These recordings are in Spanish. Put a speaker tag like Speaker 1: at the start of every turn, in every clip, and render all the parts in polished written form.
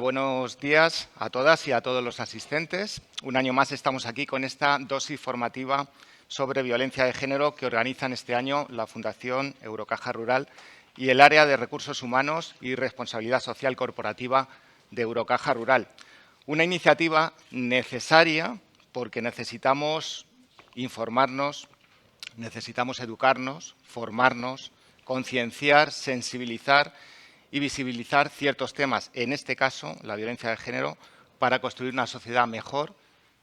Speaker 1: Buenos días a todas y a todos los asistentes. Un año más estamos aquí con esta dosis formativa sobre violencia de género que organizan este año la Fundación Eurocaja Rural y el Área de Recursos Humanos y Responsabilidad Social Corporativa de Eurocaja Rural. Una iniciativa necesaria porque necesitamos informarnos, necesitamos educarnos, formarnos, concienciar, sensibilizar y visibilizar ciertos temas, en este caso la violencia de género, para construir una sociedad mejor,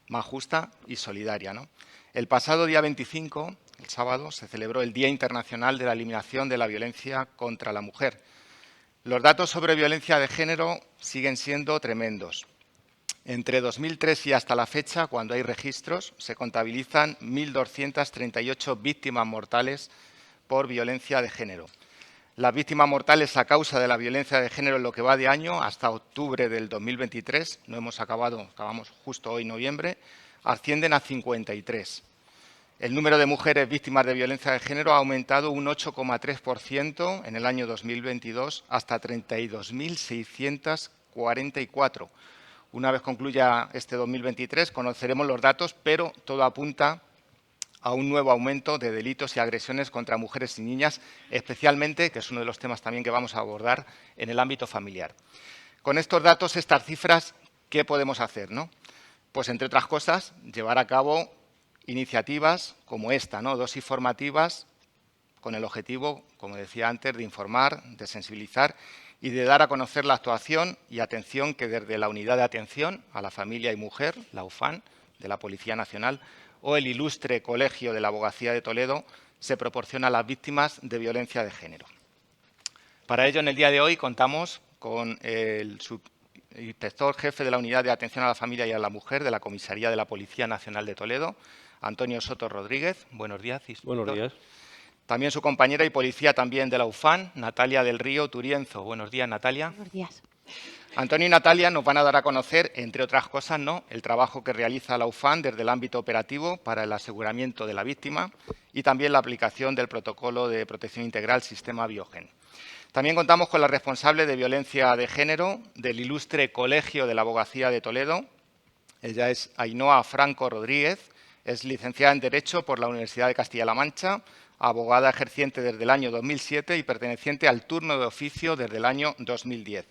Speaker 1: más justa y solidaria, ¿no? El pasado día 25, el sábado, se celebró el Día Internacional de la Eliminación de la Violencia contra la Mujer. Los datos sobre violencia de género siguen siendo tremendos. Entre 2003 y hasta la fecha, cuando hay registros, se contabilizan 1.238 víctimas mortales por violencia de género. Las víctimas mortales a causa de la violencia de género en lo que va de año, hasta octubre del 2023, no hemos acabado, acabamos justo hoy, noviembre, ascienden a 53. El número de mujeres víctimas de violencia de género ha aumentado un 8,3% en el año 2022 hasta 32.644. Una vez concluya este 2023, conoceremos los datos, pero todo apunta a un nuevo aumento de delitos y agresiones contra mujeres y niñas, especialmente, que es uno de los temas también que vamos a abordar, en el ámbito familiar. Con estos datos, estas cifras, ¿qué podemos hacer, no? Pues, entre otras cosas, llevar a cabo iniciativas como esta, ¿no? Dosis formativas con el objetivo, como decía antes, de informar, de sensibilizar y de dar a conocer la actuación y atención que desde la Unidad de Atención a la Familia y Mujer, la UFAN, de la Policía Nacional, o el ilustre Colegio de la Abogacía de Toledo, se proporciona a las víctimas de violencia de género. Para ello, en el día de hoy contamos con el subinspector jefe de la Unidad de Atención a la Familia y a la Mujer de la Comisaría de la Policía Nacional de Toledo, Antonio Soto Rodríguez. Buenos días, inspector.
Speaker 2: Buenos días.
Speaker 1: También su compañera y policía también de la UFAN, Natalia del Río Turienzo. Buenos días, Natalia.
Speaker 3: Buenos días.
Speaker 1: Antonio y Natalia nos van a dar a conocer, entre otras cosas, ¿no?, el trabajo que realiza la UFAN desde el ámbito operativo para el aseguramiento de la víctima y también la aplicación del protocolo de protección integral Sistema Biogen. También contamos con la responsable de violencia de género del ilustre Colegio de la Abogacía de Toledo. Ella es Ainhoa Franco Rodríguez, es licenciada en Derecho por la Universidad de Castilla-La Mancha, abogada ejerciente desde el año 2007 y perteneciente al turno de oficio desde el año 2010.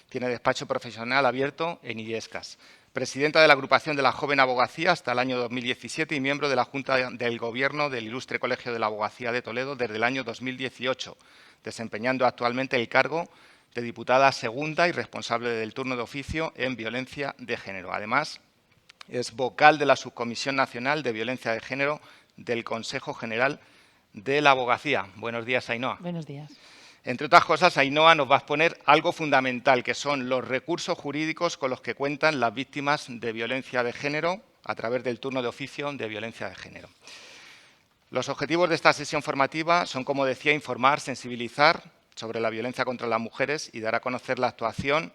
Speaker 1: Tiene despacho profesional abierto en Illescas. Presidenta de la agrupación de la Joven Abogacía hasta el año 2017 y miembro de la Junta del Gobierno del Ilustre Colegio de la Abogacía de Toledo desde el año 2018, desempeñando actualmente el cargo de diputada segunda y responsable del turno de oficio en violencia de género. Además, es vocal de la Subcomisión Nacional de Violencia de Género del Consejo General de la Abogacía. Buenos días, Ainhoa.
Speaker 3: Buenos días.
Speaker 1: Entre otras cosas, Ainhoa nos va a exponer algo fundamental, que son los recursos jurídicos con los que cuentan las víctimas de violencia de género a través del turno de oficio de violencia de género. Los objetivos de esta sesión formativa son, como decía, informar, sensibilizar sobre la violencia contra las mujeres y dar a conocer la actuación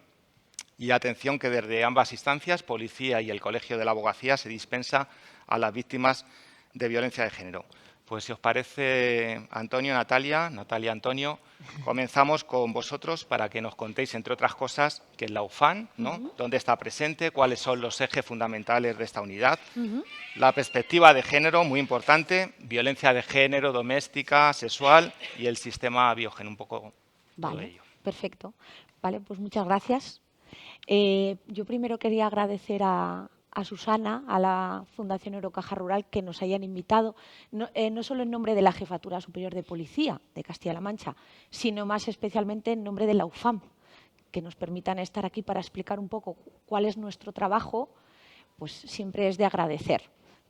Speaker 1: y atención que desde ambas instancias, Policía y el Colegio de la Abogacía, se dispensa a las víctimas de violencia de género. Pues, si os parece, Antonio, Natalia, Antonio, comenzamos con vosotros para que nos contéis, entre otras cosas, qué es la UFAN, ¿no? Dónde está presente, cuáles son los ejes fundamentales de esta unidad, la perspectiva de género, muy importante, violencia de género, doméstica, sexual y el sistema Biogen, un poco todo ello.
Speaker 3: Perfecto. Vale, pues muchas gracias. Yo primero quería agradecer a Susana, a la Fundación Eurocaja Rural, que nos hayan invitado, no solo en nombre de la Jefatura Superior de Policía de Castilla-La Mancha, sino más especialmente en nombre de la UFAM, que nos permitan estar aquí para explicar un poco cuál es nuestro trabajo, pues siempre es de agradecer,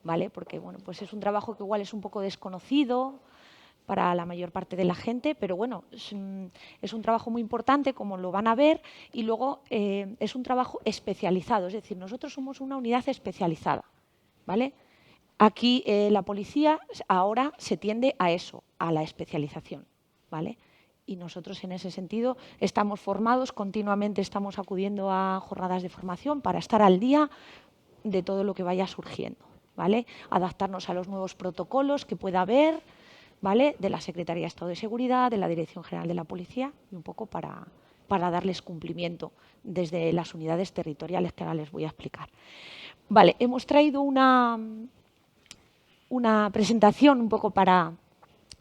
Speaker 3: ¿vale? Porque, bueno, pues es un trabajo que igual es un poco desconocido para la mayor parte de la gente, pero bueno, es un trabajo muy importante, como lo van a ver, y luego es un trabajo especializado, es decir, nosotros somos una unidad especializada, ¿vale? Aquí la policía ahora se tiende a eso, a la especialización, ¿vale? Y nosotros en ese sentido estamos formados, continuamente estamos acudiendo a jornadas de formación para estar al día de todo lo que vaya surgiendo, ¿vale? Adaptarnos a los nuevos protocolos que pueda haber, ¿vale?, de la Secretaría de Estado de Seguridad, de la Dirección General de la Policía, y un poco para para darles cumplimiento desde las unidades territoriales, que ahora les voy a explicar. Vale, hemos traído una presentación un poco para...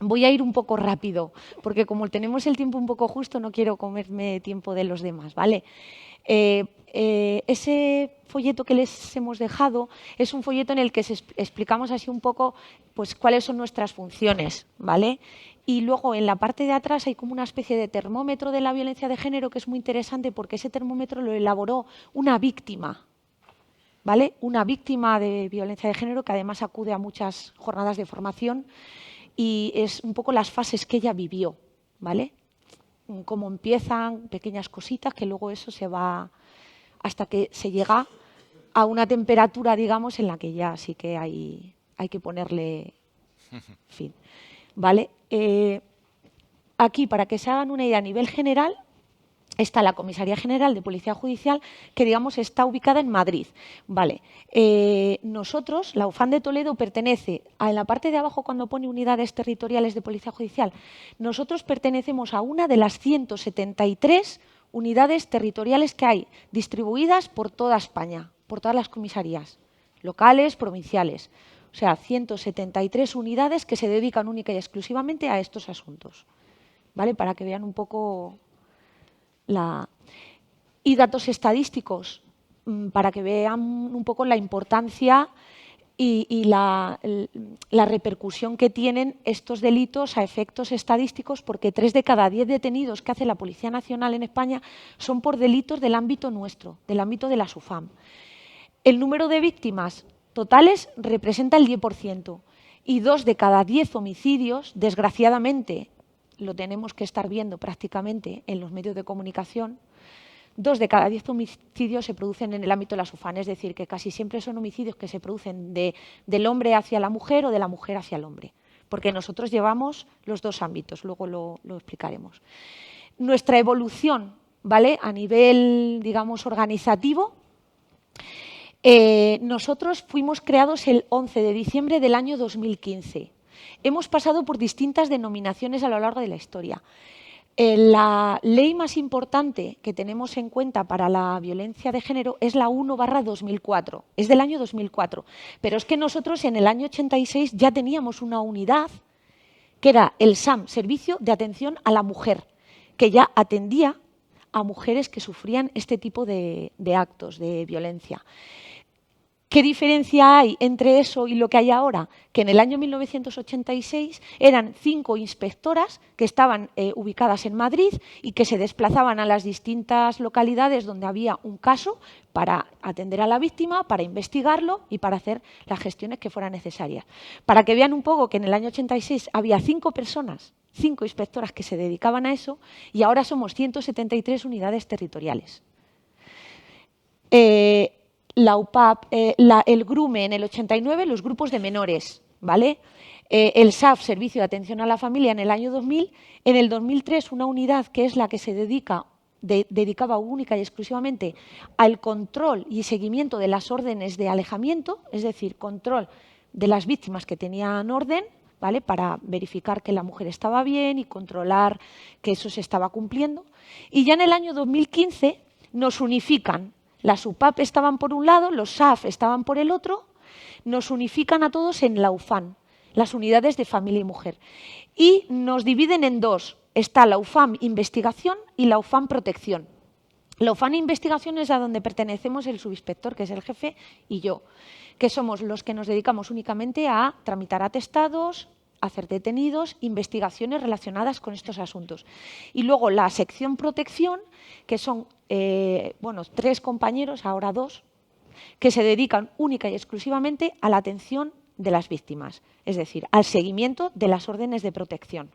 Speaker 3: Voy a ir un poco rápido, porque como tenemos el tiempo un poco justo, no quiero comerme tiempo de los demás, ¿vale? Ese folleto que les hemos dejado es un folleto en el que explicamos así un poco pues, cuáles son nuestras funciones, ¿vale? Y luego en la parte de atrás hay como una especie de termómetro de la violencia de género que es muy interesante porque ese termómetro lo elaboró una víctima, ¿vale? Una víctima de violencia de género que además acude a muchas jornadas de formación y es un poco las fases que ella vivió, ¿vale? Cómo empiezan, pequeñas cositas, que luego eso se va hasta que se llega a una temperatura, digamos, en la que ya sí que hay que ponerle fin, ¿vale? Aquí, para que se hagan una idea a nivel general, está la Comisaría General de Policía Judicial, que digamos está ubicada en Madrid. Vale. Nosotros, la UFAM de Toledo, pertenece en la parte de abajo cuando pone unidades territoriales de Policía Judicial, nosotros pertenecemos a una de las 173 unidades territoriales que hay, distribuidas por toda España, por todas las comisarías, locales, provinciales. O sea, 173 unidades que se dedican única y exclusivamente a estos asuntos. ¿Vale? Para que vean un poco... Y datos estadísticos, para que vean un poco la importancia y la repercusión que tienen estos delitos a efectos estadísticos, porque 3 de cada 10 detenidos que hace la Policía Nacional en España son por delitos del ámbito nuestro, del ámbito de la SUFAM. El número de víctimas totales representa el 10% y 2 de cada 10 homicidios, desgraciadamente, lo tenemos que estar viendo prácticamente en los medios de comunicación, 2 de cada 10 homicidios se producen en el ámbito de la SUFAM, es decir, que casi siempre son homicidios que se producen del hombre hacia la mujer o de la mujer hacia el hombre, porque nosotros llevamos los dos ámbitos, luego lo explicaremos. Nuestra evolución, ¿vale? A nivel, digamos, organizativo, nosotros fuimos creados el 11 de diciembre del año 2015. Hemos pasado por distintas denominaciones a lo largo de la historia. La ley más importante que tenemos en cuenta para la violencia de género es la 1/2004, es del año 2004. Pero es que nosotros en el año 86 ya teníamos una unidad que era el SAM, Servicio de Atención a la Mujer, que ya atendía a mujeres que sufrían este tipo de actos de violencia. ¿Qué diferencia hay entre eso y lo que hay ahora? Que en el año 1986 eran 5 inspectoras que estaban ubicadas en Madrid y que se desplazaban a las distintas localidades donde había un caso para atender a la víctima, para investigarlo y para hacer las gestiones que fueran necesarias. Para que vean un poco que en el año 86 había 5 personas, 5 inspectoras que se dedicaban a eso y ahora somos 173 unidades territoriales. La UPAP, el GRUME en el 89, los grupos de menores, ¿vale? El SAF, Servicio de Atención a la Familia, en el año 2000. En el 2003, una unidad que es la que se dedicaba única y exclusivamente al control y seguimiento de las órdenes de alejamiento, es decir, control de las víctimas que tenían orden, ¿vale? Para verificar que la mujer estaba bien y controlar que eso se estaba cumpliendo. Y ya en el año 2015 nos unifican. Las UPAP estaban por un lado, los SAF estaban por el otro, nos unifican a todos en la UFAM, las unidades de familia y mujer. Y nos dividen en 2, está la UFAM Investigación y la UFAM Protección. La UFAM Investigación es a donde pertenecemos el subinspector, que es el jefe, y yo, que somos los que nos dedicamos únicamente a tramitar atestados, hacer detenidos, investigaciones relacionadas con estos asuntos. Y luego la sección Protección, que son 3 compañeros, ahora 2, que se dedican única y exclusivamente a la atención de las víctimas, es decir, al seguimiento de las órdenes de protección.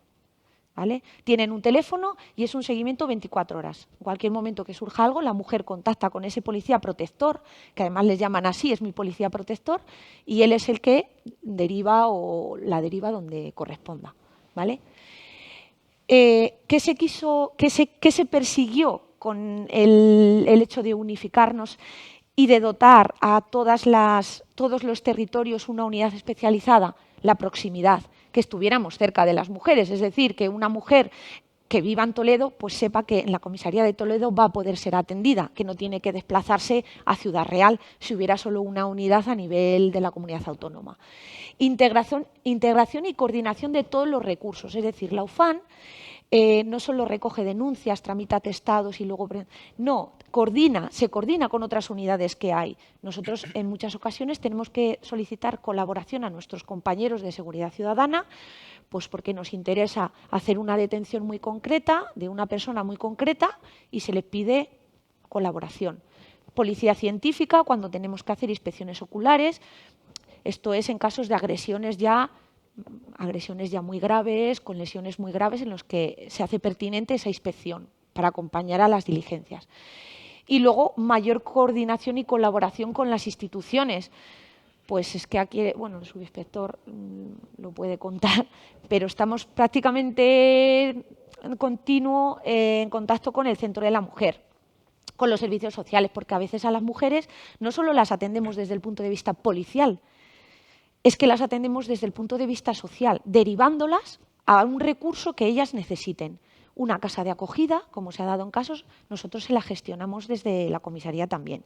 Speaker 3: ¿Vale? Tienen un teléfono y es un seguimiento 24 horas. En cualquier momento que surja algo, la mujer contacta con ese policía protector, que además les llaman así, es mi policía protector, y él es el que deriva o la deriva donde corresponda. ¿Vale? ¿Qué se persiguió con el hecho de unificarnos y de dotar a todos los territorios una unidad especializada? La proximidad, que estuviéramos cerca de las mujeres, es decir, que una mujer que viva en Toledo, pues sepa que en la comisaría de Toledo va a poder ser atendida, que no tiene que desplazarse a Ciudad Real si hubiera solo una unidad a nivel de la comunidad autónoma. Integración y coordinación de todos los recursos, es decir, la UFAN no solo recoge denuncias, tramita atestados y luego... No, se coordina con otras unidades que hay. Nosotros en muchas ocasiones tenemos que solicitar colaboración a nuestros compañeros de seguridad ciudadana, pues porque nos interesa hacer una detención muy concreta de una persona muy concreta y se les pide colaboración. Policía científica, cuando tenemos que hacer inspecciones oculares, esto es en casos de agresiones ya muy graves, con lesiones muy graves, en los que se hace pertinente esa inspección para acompañar a las diligencias. Y luego, mayor coordinación y colaboración con las instituciones. Pues es que aquí, bueno, el subinspector lo puede contar, pero estamos prácticamente en continuo en contacto con el Centro de la Mujer, con los servicios sociales, porque a veces a las mujeres no solo las atendemos desde el punto de vista policial, es que las atendemos desde el punto de vista social, derivándolas a un recurso que ellas necesiten. Una casa de acogida, como se ha dado en casos, nosotros se la gestionamos desde la comisaría también.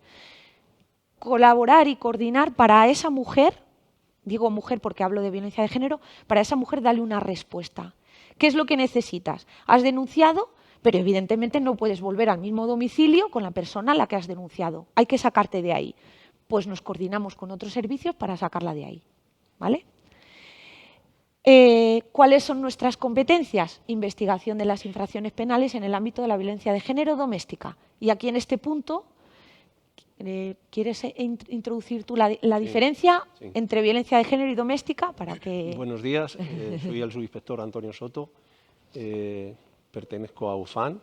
Speaker 3: Colaborar y coordinar para esa mujer, digo mujer porque hablo de violencia de género, para esa mujer darle una respuesta. ¿Qué es lo que necesitas? Has denunciado, pero evidentemente no puedes volver al mismo domicilio con la persona a la que has denunciado. Hay que sacarte de ahí. Pues nos coordinamos con otros servicios para sacarla de ahí. ¿Vale? ¿Cuáles son nuestras competencias? Investigación de las infracciones penales en el ámbito de la violencia de género doméstica. Y aquí en este punto, ¿quieres introducir tú la diferencia entre violencia de género y doméstica? Para que...
Speaker 2: Buenos días, soy el subinspector Antonio Soto, pertenezco a UFAN,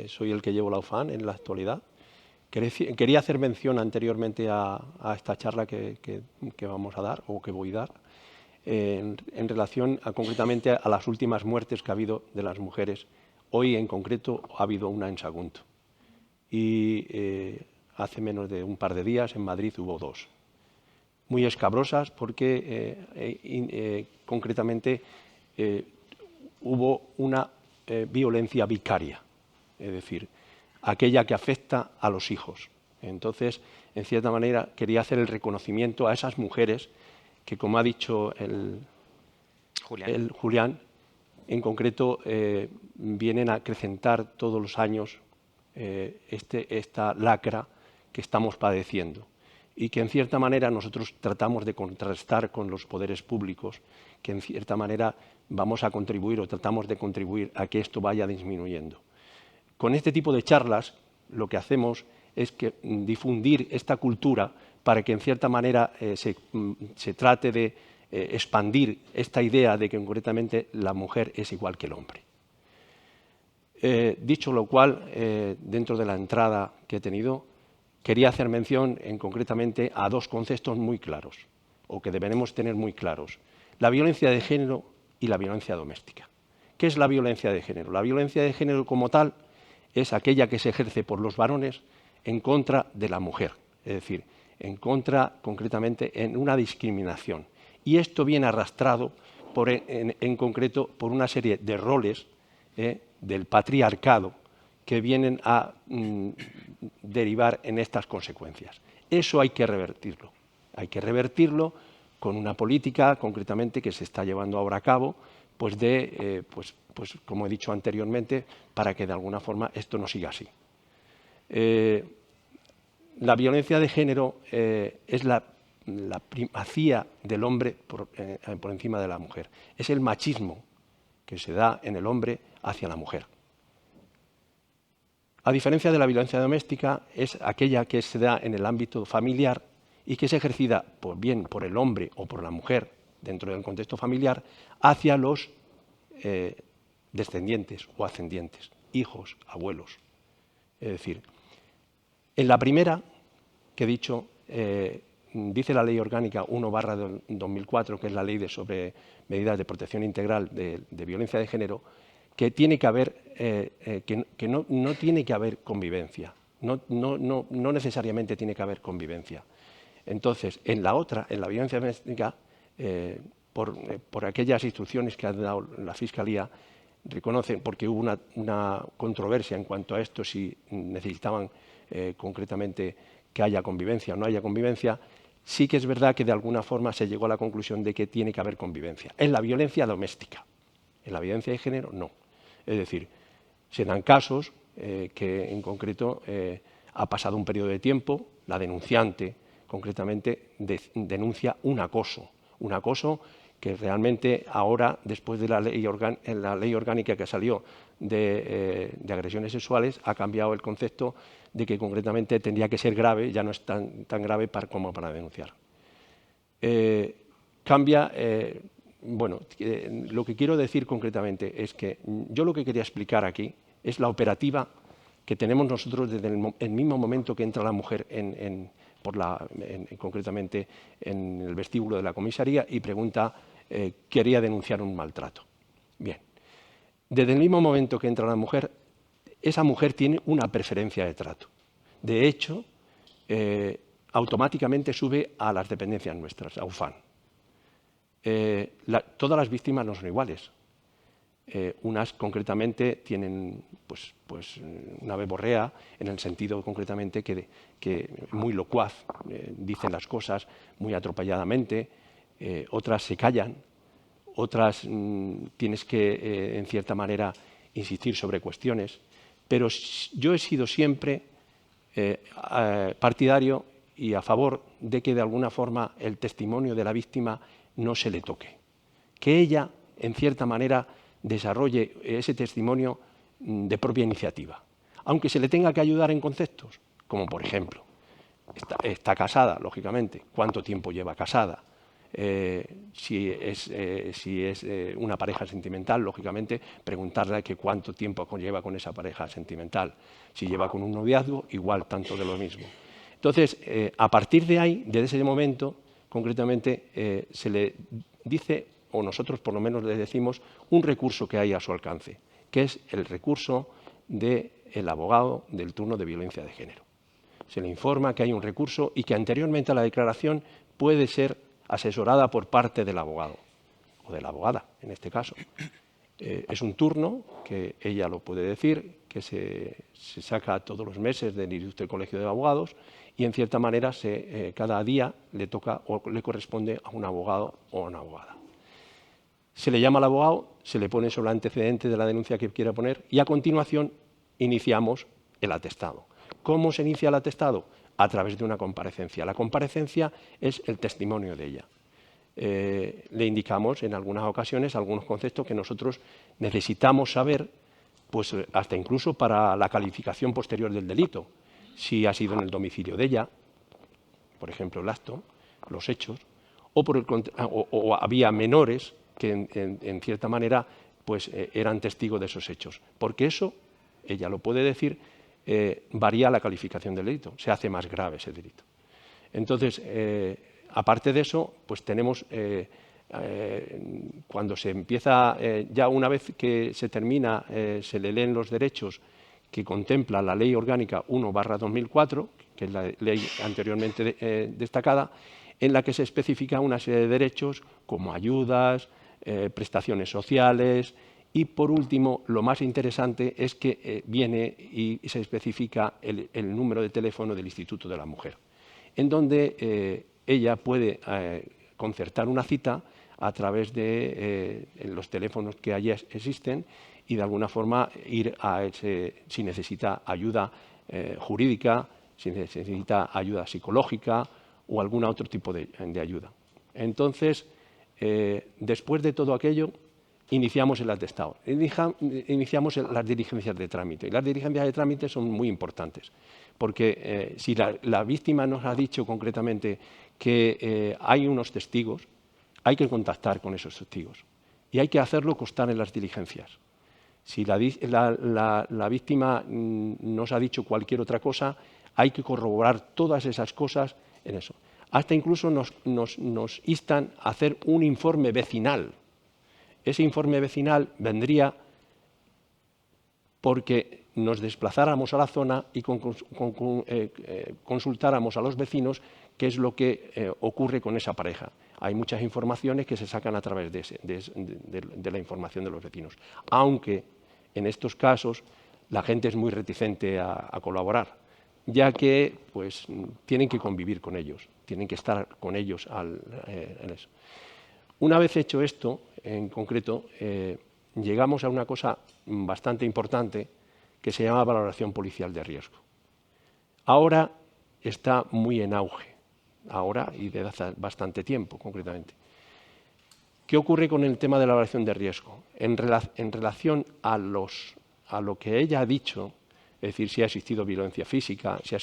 Speaker 2: soy el que llevo la UFAN en la actualidad. Quería hacer mención anteriormente a esta charla que vamos a dar, o que voy a dar, en relación concretamente a las últimas muertes que ha habido de las mujeres. Hoy en concreto ha habido una en Sagunto y hace menos de un par de días en Madrid hubo dos. Muy escabrosas porque concretamente hubo una violencia vicaria, es decir, aquella que afecta a los hijos. Entonces, en cierta manera, quería hacer el reconocimiento a esas mujeres que, como ha dicho el Julián, en concreto vienen a acrecentar todos los años esta lacra que estamos padeciendo y que, en cierta manera, nosotros tratamos de contrastar con los poderes públicos, que, en cierta manera, vamos a contribuir o tratamos de contribuir a que esto vaya disminuyendo. Con este tipo de charlas lo que hacemos es difundir esta cultura para que en cierta manera se trate de expandir esta idea de que concretamente la mujer es igual que el hombre. Dicho lo cual, dentro de la entrada que he tenido, quería hacer mención concretamente a dos conceptos muy claros, o que deberemos tener muy claros: la violencia de género y la violencia doméstica. ¿Qué es la violencia de género? La violencia de género como tal es aquella que se ejerce por los varones en contra de la mujer, es decir, en contra, concretamente, en una discriminación. Y esto viene arrastrado, en concreto, por una serie de roles del patriarcado que vienen a derivar en estas consecuencias. Eso hay que revertirlo. Hay que revertirlo con una política, concretamente, que se está llevando ahora a cabo, pues como he dicho anteriormente, para que de alguna forma esto no siga así. La violencia de género es la primacía del hombre por encima de la mujer. Es el machismo que se da en el hombre hacia la mujer. A diferencia de la violencia doméstica, es aquella que se da en el ámbito familiar y que es ejercida bien por el hombre o por la mujer dentro del contexto familiar hacia los descendientes o ascendientes, hijos, abuelos. Es decir, en la primera que he dicho, dice la Ley Orgánica 1/2004, que es la Ley sobre medidas de protección integral de violencia de género, que tiene que haber, que no tiene que haber convivencia, no necesariamente tiene que haber convivencia. Entonces, en la otra, en la violencia doméstica, por aquellas instrucciones que ha dado la Fiscalía, reconocen, porque hubo una controversia en cuanto a esto, si necesitaban concretamente que haya convivencia o no haya convivencia, sí que es verdad que de alguna forma se llegó a la conclusión de que tiene que haber convivencia. En la violencia doméstica, en la violencia de género no. Es decir, se dan casos que en concreto ha pasado un periodo de tiempo, la denunciante concretamente denuncia un acoso que realmente ahora, después de la ley orgánica que salió de agresiones sexuales, ha cambiado el concepto de que concretamente tendría que ser grave, ya no es tan grave como para denunciar. Lo que quiero decir concretamente es que yo lo que quería explicar aquí es la operativa que tenemos nosotros desde el mismo momento que entra la mujer concretamente en el vestíbulo de la comisaría y pregunta, quería denunciar un maltrato. Bien, desde el mismo momento que entra la mujer, esa mujer tiene una preferencia de trato. De hecho, automáticamente sube a las dependencias nuestras, a UFAN. Todas las víctimas no son iguales. Unas concretamente tienen una verborrea en el sentido concretamente que muy locuaz, dicen las cosas muy atropelladamente, otras se callan, otras tienes que en cierta manera insistir sobre cuestiones, pero yo he sido siempre partidario y a favor de que de alguna forma el testimonio de la víctima no se le toque, que ella en cierta manera desarrolle ese testimonio de propia iniciativa, aunque se le tenga que ayudar en conceptos, como por ejemplo, está casada, lógicamente, cuánto tiempo lleva casada, si es una pareja sentimental, lógicamente, preguntarle que cuánto tiempo lleva con esa pareja sentimental, si lleva con un noviazgo, igual, tanto de lo mismo. Entonces, a partir de ahí, desde ese momento, concretamente, se le dice, o nosotros por lo menos le decimos, un recurso que hay a su alcance, que es el recurso del abogado del turno de violencia de género. Se le informa que hay un recurso y que anteriormente a la declaración puede ser asesorada por parte del abogado, o de la abogada, en este caso. Es un turno que ella lo puede decir, que se saca todos los meses del Ilustre Colegio de Abogados y en cierta manera cada día le toca o le corresponde a un abogado o a una abogada. Se le llama al abogado, se le pone sobre el antecedente de la denuncia que quiera poner y a continuación iniciamos el atestado. ¿Cómo se inicia el atestado? A través de una comparecencia. La comparecencia es el testimonio de ella. Le indicamos en algunas ocasiones algunos conceptos que nosotros necesitamos saber, pues hasta incluso para la calificación posterior del delito. Si ha sido en el domicilio de ella, por ejemplo, el acto, los hechos, o había menores que en cierta manera pues, eran testigos de esos hechos. Porque eso, ella lo puede decir, varía la calificación del delito, se hace más grave ese delito. Entonces, aparte de eso, pues tenemos, cuando se empieza, ya una vez que se termina, se le leen los derechos que contempla la Ley Orgánica 1/2004, que es la ley anteriormente destacada, en la que se especifica una serie de derechos como ayudas, prestaciones sociales y, por último, lo más interesante es que viene y se especifica el número de teléfono del Instituto de la Mujer, en donde ella puede concertar una cita a través de los teléfonos que allí existen y, de alguna forma, ir a si necesita ayuda jurídica, si necesita ayuda psicológica o algún otro tipo de ayuda. Entonces, después de todo aquello, iniciamos el atestado, iniciamos las diligencias de trámite. Y las diligencias de trámite son muy importantes, porque si la víctima nos ha dicho concretamente que hay unos testigos, hay que contactar con esos testigos y hay que hacerlo constar en las diligencias. Si la víctima nos ha dicho cualquier otra cosa, hay que corroborar todas esas cosas en eso. Hasta incluso nos instan a hacer un informe vecinal. Ese informe vecinal vendría porque nos desplazáramos a la zona y consultáramos a los vecinos qué es lo que ocurre con esa pareja. Hay muchas informaciones que se sacan a través de la información de los vecinos, aunque en estos casos la gente es muy reticente a colaborar, ya que pues, tienen que convivir con ellos, tienen que estar con ellos en eso. Una vez hecho esto, en concreto, llegamos a una cosa bastante importante que se llama valoración policial de riesgo. Ahora está muy en auge, ahora y desde hace bastante tiempo concretamente. ¿Qué ocurre con el tema de la valoración de riesgo? En relación a lo que ella ha dicho, es decir, si ha existido violencia física, si ha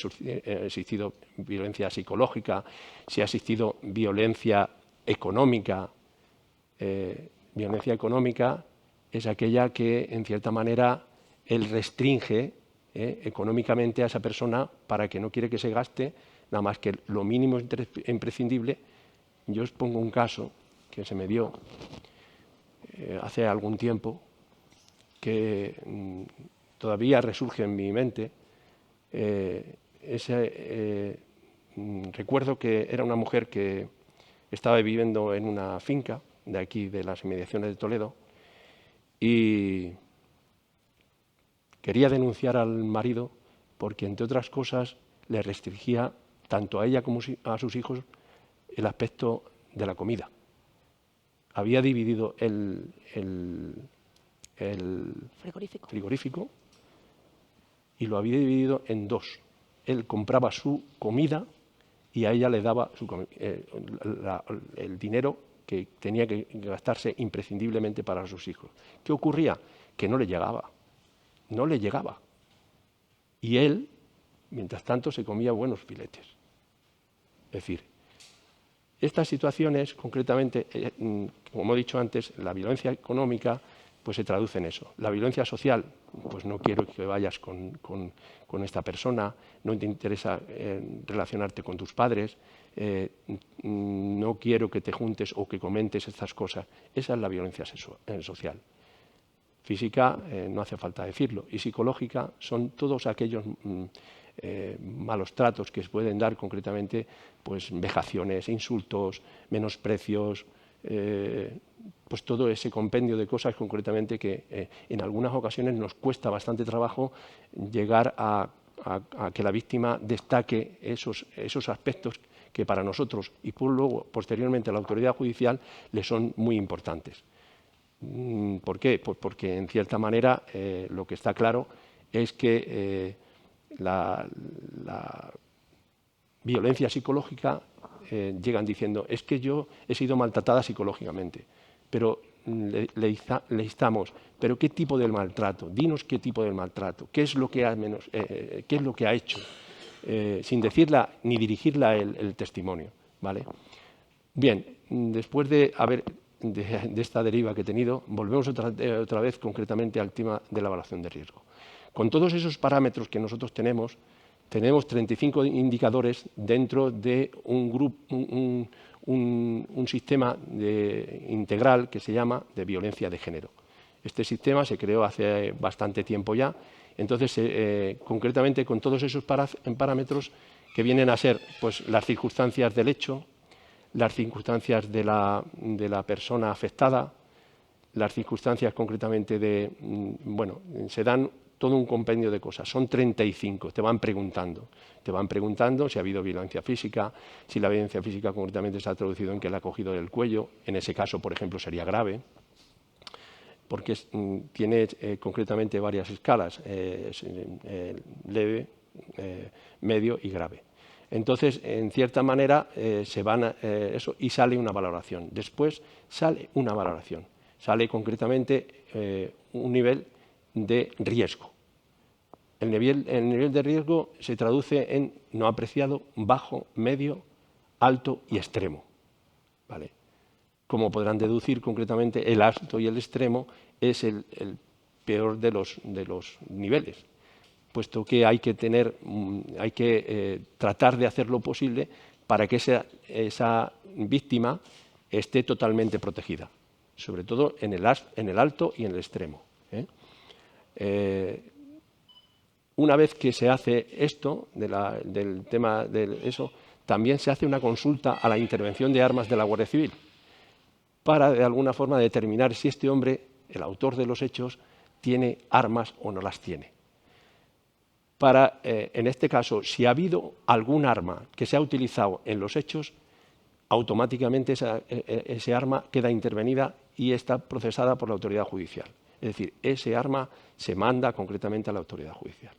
Speaker 2: existido violencia psicológica, si ha existido violencia económica. Violencia económica es aquella que, en cierta manera, él restringe económicamente a esa persona para que no quiere que se gaste nada más que lo mínimo imprescindible. Yo os pongo un caso que se me dio hace algún tiempo, que todavía resurge en mi mente. Recuerdo que era una mujer que estaba viviendo en una finca de aquí, de las inmediaciones de Toledo, y quería denunciar al marido porque, entre otras cosas, le restringía tanto a ella como a sus hijos el aspecto de la comida. Había dividido el frigorífico y lo había dividido en dos. Él compraba su comida y a ella le daba el dinero que tenía que gastarse imprescindiblemente para sus hijos. ¿Qué ocurría? Que no le llegaba. No le llegaba. Y él, mientras tanto, se comía buenos filetes. Es decir, estas situaciones, concretamente, como he dicho antes, la violencia económica pues se traduce en eso. La violencia social, pues no quiero que vayas con esta persona, no te interesa relacionarte con tus padres, no quiero que te juntes o que comentes estas cosas. Esa es la violencia social. Física, no hace falta decirlo, y psicológica son todos aquellos malos tratos que se pueden dar concretamente, pues vejaciones, insultos, menosprecios, pues todo ese compendio de cosas concretamente que en algunas ocasiones nos cuesta bastante trabajo llegar a que la víctima destaque esos aspectos que para nosotros y luego posteriormente a la autoridad judicial le son muy importantes. ¿Por qué? Pues porque en cierta manera lo que está claro es que la violencia psicológica llegan diciendo es que yo he sido maltratada psicológicamente, pero le instamos, ¿pero qué tipo de maltrato? Dinos qué tipo de maltrato, qué es lo que ha hecho, sin decirla ni dirigirla el testimonio, ¿vale? Bien, después de esta deriva que he tenido, volvemos otra vez concretamente al tema de la evaluación de riesgo. Con todos esos parámetros que nosotros tenemos 35 indicadores dentro de un sistema integral que se llama de violencia de género. Este sistema se creó hace bastante tiempo ya, entonces concretamente con todos esos parámetros que vienen a ser pues, las circunstancias del hecho, las circunstancias de la persona afectada, las circunstancias concretamente bueno, se dan todo un compendio de cosas. Son 35, te van preguntando si ha habido violencia física, si la violencia física concretamente se ha traducido en que le ha cogido del cuello, en ese caso, por ejemplo, sería grave, porque tiene concretamente varias escalas, leve, medio y grave. Entonces, en cierta manera, se van eso y sale una valoración. Después sale una valoración, sale concretamente un nivel de riesgo. El nivel de riesgo se traduce en no apreciado, bajo, medio, alto y extremo, ¿vale? Como podrán deducir concretamente, el alto y el extremo es el peor de los niveles, puesto que hay que tratar de hacer lo posible para que esa víctima esté totalmente protegida, sobre todo en el alto y en el extremo. una vez que se hace esto, del tema de eso, también se hace una consulta a la intervención de armas de la Guardia Civil para, de alguna forma, determinar si este hombre, el autor de los hechos, tiene armas o no las tiene. Para, en este caso, si ha habido algún arma que se ha utilizado en los hechos, automáticamente ese arma queda intervenida y está procesada por la autoridad judicial. Es decir, ese arma se manda concretamente a la autoridad judicial.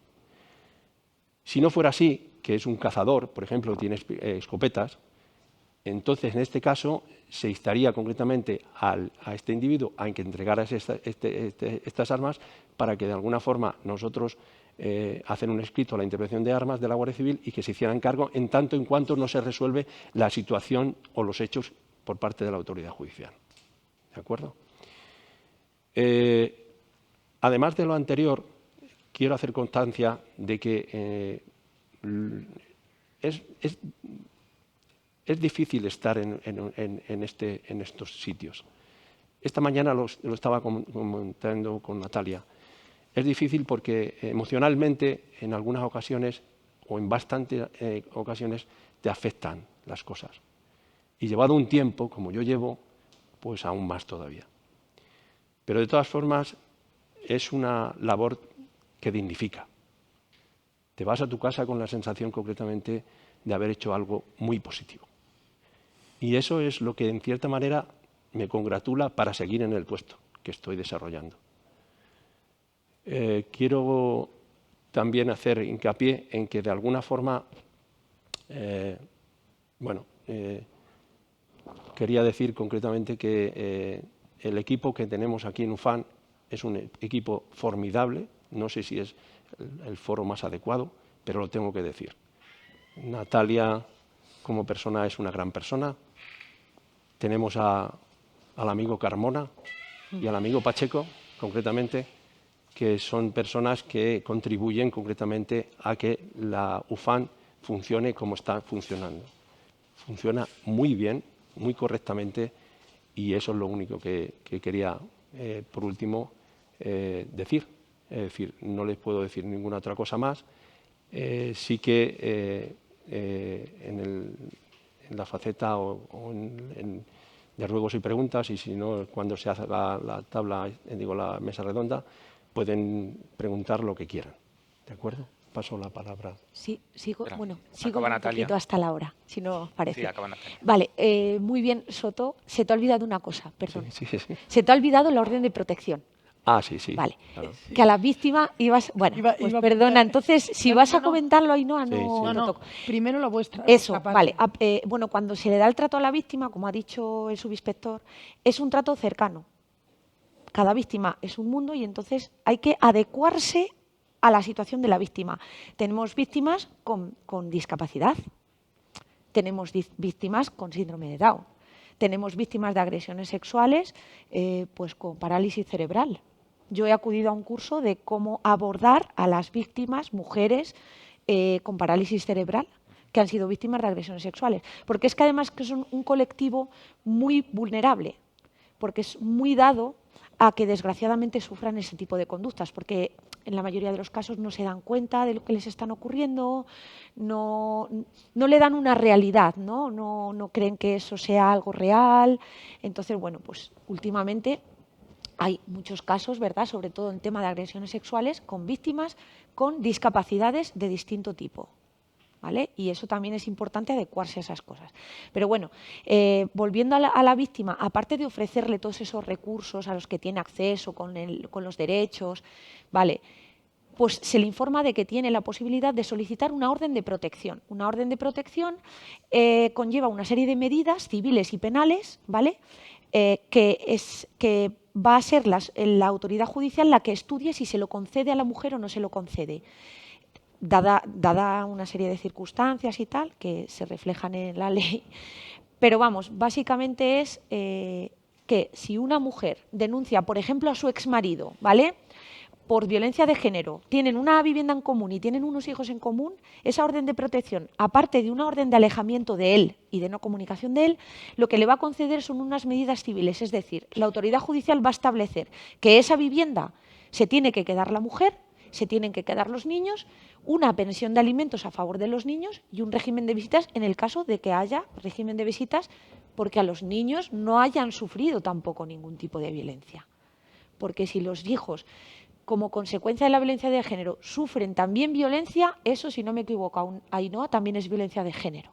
Speaker 2: Si no fuera así, que es un cazador, por ejemplo, tiene escopetas, entonces en este caso se instaría concretamente a este individuo a que entregara estas armas para que de alguna forma nosotros hacer un escrito a la intervención de armas de la Guardia Civil y que se hicieran cargo en tanto en cuanto no se resuelve la situación o los hechos por parte de la autoridad judicial. ¿De acuerdo? Además de lo anterior, quiero hacer constancia de que es difícil estar en estos sitios. Esta mañana lo estaba comentando con Natalia. Es difícil porque emocionalmente en algunas ocasiones o en bastantes ocasiones te afectan las cosas. Y llevado un tiempo, como yo llevo, pues aún más todavía. Pero de todas formas es una labor que dignifica. Te vas a tu casa con la sensación concretamente de haber hecho algo muy positivo. Y eso es lo que en cierta manera me congratula para seguir en el puesto que estoy desarrollando. Quiero también hacer hincapié en que de alguna forma, quería decir concretamente que el equipo que tenemos aquí en UFAN es un equipo formidable, no sé si es el foro más adecuado, pero lo tengo que decir. Natalia como persona es una gran persona, tenemos al amigo Carmona y al amigo Pacheco, concretamente, que son personas que contribuyen concretamente a que la UFAN funcione como está funcionando. Funciona muy bien, muy correctamente, y eso es lo único que quería, por último, decir. Es decir, no les puedo decir ninguna otra cosa más. Sí que en la faceta de ruegos y preguntas, y si no, cuando se hace la mesa redonda, pueden preguntar lo que quieran. ¿De acuerdo? Paso la palabra.
Speaker 3: Sí, sigo un
Speaker 1: Natalia.
Speaker 3: poquito hasta la hora, si no os parece.
Speaker 1: Sí, acaba Natalia.
Speaker 3: Vale, muy bien, Soto. Se te ha olvidado una cosa, perdón.
Speaker 2: Sí.
Speaker 3: Se te ha olvidado la orden de protección.
Speaker 2: Ah, sí.
Speaker 3: Vale,
Speaker 2: Claro.
Speaker 3: que a la víctima ibas... Bueno, pues perdona, entonces, si vas a comentarlo, Ainhoa, no toco.
Speaker 4: Primero la vuestra.
Speaker 3: Eso, vale. Bueno, cuando se le da el trato a la víctima, como ha dicho el subinspector, es un trato cercano. Cada víctima es un mundo y entonces hay que adecuarse a la situación de la víctima. Tenemos víctimas con discapacidad, tenemos víctimas con síndrome de Down, tenemos víctimas de agresiones sexuales pues con parálisis cerebral. Yo he acudido a un curso de cómo abordar a las víctimas, mujeres con parálisis cerebral, que han sido víctimas de agresiones sexuales. Porque es que además que son un colectivo muy vulnerable, porque es muy dado a que desgraciadamente sufran ese tipo de conductas, porque en la mayoría de los casos no se dan cuenta de lo que les están ocurriendo, no le dan una realidad, no creen que eso sea algo real. Entonces, bueno, pues últimamente hay muchos casos, ¿verdad?, sobre todo en tema de agresiones sexuales, con víctimas con discapacidades de distinto tipo. ¿Vale? Y eso también es importante, adecuarse a esas cosas. Pero bueno, volviendo a la víctima, aparte de ofrecerle todos esos recursos a los que tiene acceso con los derechos, ¿vale?, pues se le informa de que tiene la posibilidad de solicitar una orden de protección. Una orden de protección conlleva una serie de medidas civiles y penales, ¿vale?, que va a ser la autoridad judicial la que estudie si se lo concede a la mujer o no se lo concede. Dada una serie de circunstancias y tal, que se reflejan en la ley. Pero vamos, básicamente es que si una mujer denuncia, por ejemplo, a su exmarido, ¿vale?, por violencia de género, tienen una vivienda en común y tienen unos hijos en común, esa orden de protección, aparte de una orden de alejamiento de él y de no comunicación de él, lo que le va a conceder son unas medidas civiles. Es decir, la autoridad judicial va a establecer que esa vivienda se tiene que quedar la mujer se tienen que quedar los niños, una pensión de alimentos a favor de los niños y un régimen de visitas en el caso de que haya régimen de visitas porque a los niños no hayan sufrido tampoco ningún tipo de violencia. Porque si los hijos, como consecuencia de la violencia de género, sufren también violencia, eso, si no me equivoco, Ainhoa, también es violencia de género,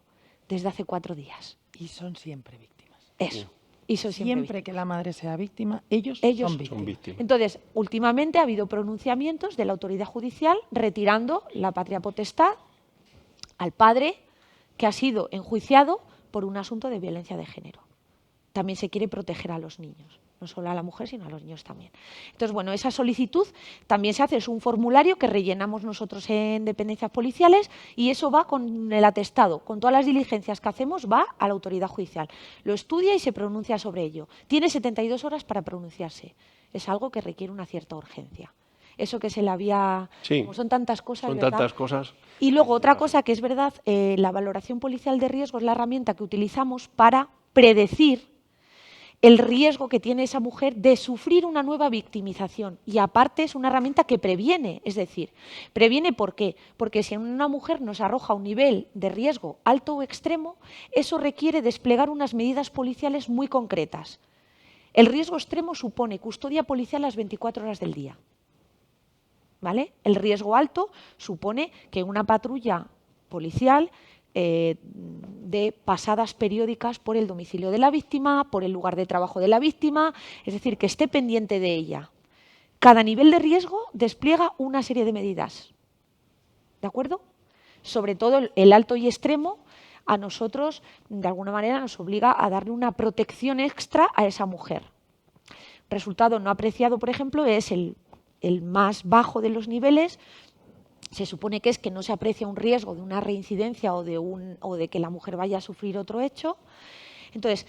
Speaker 3: desde hace 4 días.
Speaker 4: Y son siempre víctimas.
Speaker 3: Eso. Y son
Speaker 4: Siempre que la madre sea víctima, ellos son víctimas.
Speaker 3: Entonces, últimamente ha habido pronunciamientos de la autoridad judicial retirando la patria potestad al padre que ha sido enjuiciado por un asunto de violencia de género. También se quiere proteger a los niños, no solo a la mujer, sino a los niños también. Entonces, bueno, esa solicitud también se hace, es un formulario que rellenamos nosotros en dependencias policiales y eso va con el atestado, con todas las diligencias que hacemos, va a la autoridad judicial. Lo estudia y se pronuncia sobre ello. Tiene 72 horas para pronunciarse. Es algo que requiere una cierta urgencia. Eso que se le había...
Speaker 2: Sí,
Speaker 3: como son tantas cosas,
Speaker 2: son
Speaker 3: ¿verdad?
Speaker 2: tantas cosas.
Speaker 3: Y luego otra cosa que es verdad, la valoración policial de riesgo es la herramienta que utilizamos para predecir el riesgo que tiene esa mujer de sufrir una nueva victimización. Y aparte es una herramienta que previene, es decir, ¿previene por qué? Porque si una mujer nos arroja un nivel de riesgo alto o extremo, eso requiere desplegar unas medidas policiales muy concretas. El riesgo extremo supone custodia policial las 24 horas del día. ¿Vale? El riesgo alto supone que una patrulla policial de pasadas periódicas por el domicilio de la víctima, por el lugar de trabajo de la víctima, es decir, que esté pendiente de ella. Cada nivel de riesgo despliega una serie de medidas. ¿De acuerdo? Sobre todo el alto y extremo, a nosotros, de alguna manera, nos obliga a darle una protección extra a esa mujer. Resultado no apreciado, por ejemplo, es el más bajo de los niveles. Se supone que es que no se aprecia un riesgo de una reincidencia o de que la mujer vaya a sufrir otro hecho. Entonces,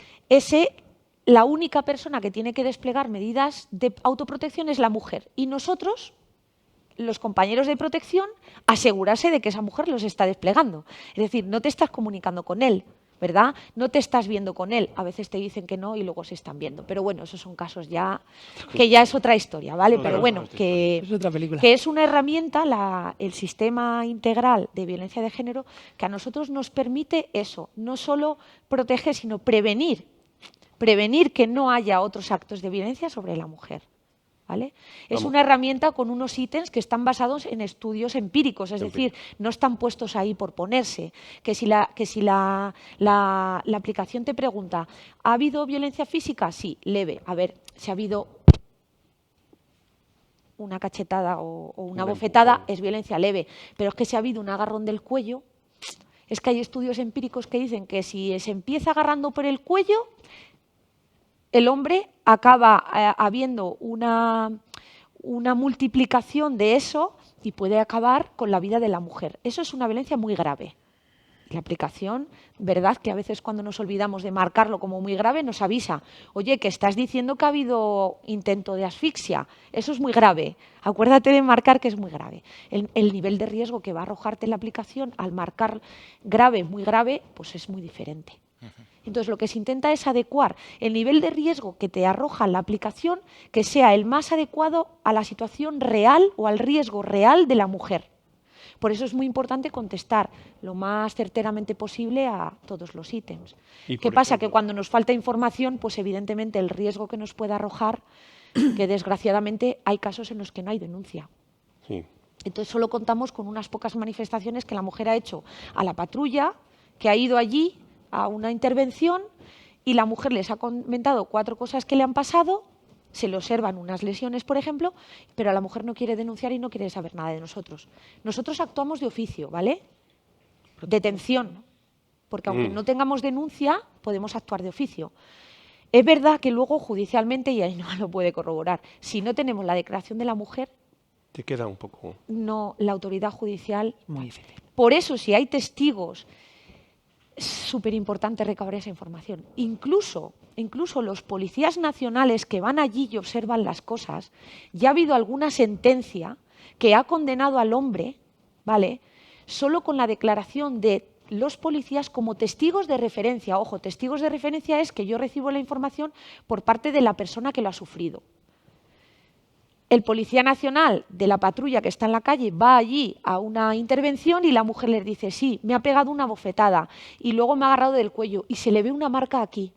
Speaker 3: la única persona que tiene que desplegar medidas de autoprotección es la mujer. Y nosotros, los compañeros de protección, asegurarse de que esa mujer los está desplegando. Es decir, no te estás comunicando con él, ¿verdad? No te estás viendo con él. A veces te dicen que no y luego se están viendo. Pero bueno, esos son casos ya que ya es otra historia, ¿vale? Pero bueno, que
Speaker 4: es otra película.
Speaker 3: Que es una herramienta, el sistema integral de violencia de género, que a nosotros nos permite eso, no solo proteger, sino prevenir que no haya otros actos de violencia sobre la mujer. ¿Vale? Es una herramienta con unos ítems que están basados en estudios empíricos, es decir, no están puestos ahí por ponerse. Que si la aplicación te pregunta, ¿ha habido violencia física? Sí, leve. A ver, si ha habido una cachetada o una bofetada, es violencia leve. Pero es que si ha habido un agarrón del cuello, es que hay estudios empíricos que dicen que si se empieza agarrando por el cuello, el hombre acaba habiendo una multiplicación de eso y puede acabar con la vida de la mujer. Eso es una violencia muy grave. La aplicación, verdad que a veces cuando nos olvidamos de marcarlo como muy grave nos avisa, oye, que estás diciendo que ha habido intento de asfixia, eso es muy grave, acuérdate de marcar que es muy grave. El nivel de riesgo que va a arrojarte la aplicación al marcar grave, muy grave, pues es muy diferente. Entonces, lo que se intenta es adecuar el nivel de riesgo que te arroja la aplicación que sea el más adecuado a la situación real o al riesgo real de la mujer. Por eso es muy importante contestar lo más certeramente posible a todos los ítems. ¿Qué pasa? Que cuando nos falta información, pues evidentemente el riesgo que nos puede arrojar, que desgraciadamente hay casos en los que no hay denuncia.
Speaker 2: Sí.
Speaker 3: Entonces solo contamos con unas pocas manifestaciones que la mujer ha hecho a la patrulla, que ha ido allí a una intervención y la mujer les ha comentado 4 cosas que le han pasado, se le observan unas lesiones, por ejemplo, pero la mujer no quiere denunciar y no quiere saber nada de nosotros. Nosotros actuamos de oficio, ¿vale? Detención, porque aunque no tengamos denuncia, podemos actuar de oficio. Es verdad que luego judicialmente, y ahí no lo puede corroborar, si no tenemos la declaración de la mujer,
Speaker 2: te queda un poco...
Speaker 3: No, la autoridad judicial...
Speaker 4: Muy difícil.
Speaker 3: Por eso, si hay testigos, es súper importante recabar esa información. Incluso los policías nacionales que van allí y observan las cosas, ya ha habido alguna sentencia que ha condenado al hombre, ¿vale?, solo con la declaración de los policías como testigos de referencia. Ojo, testigos de referencia es que yo recibo la información por parte de la persona que lo ha sufrido. el policía nacional de la patrulla que está en la calle va allí a una intervención y la mujer les dice, sí, me ha pegado una bofetada y luego me ha agarrado del cuello y se le ve una marca aquí.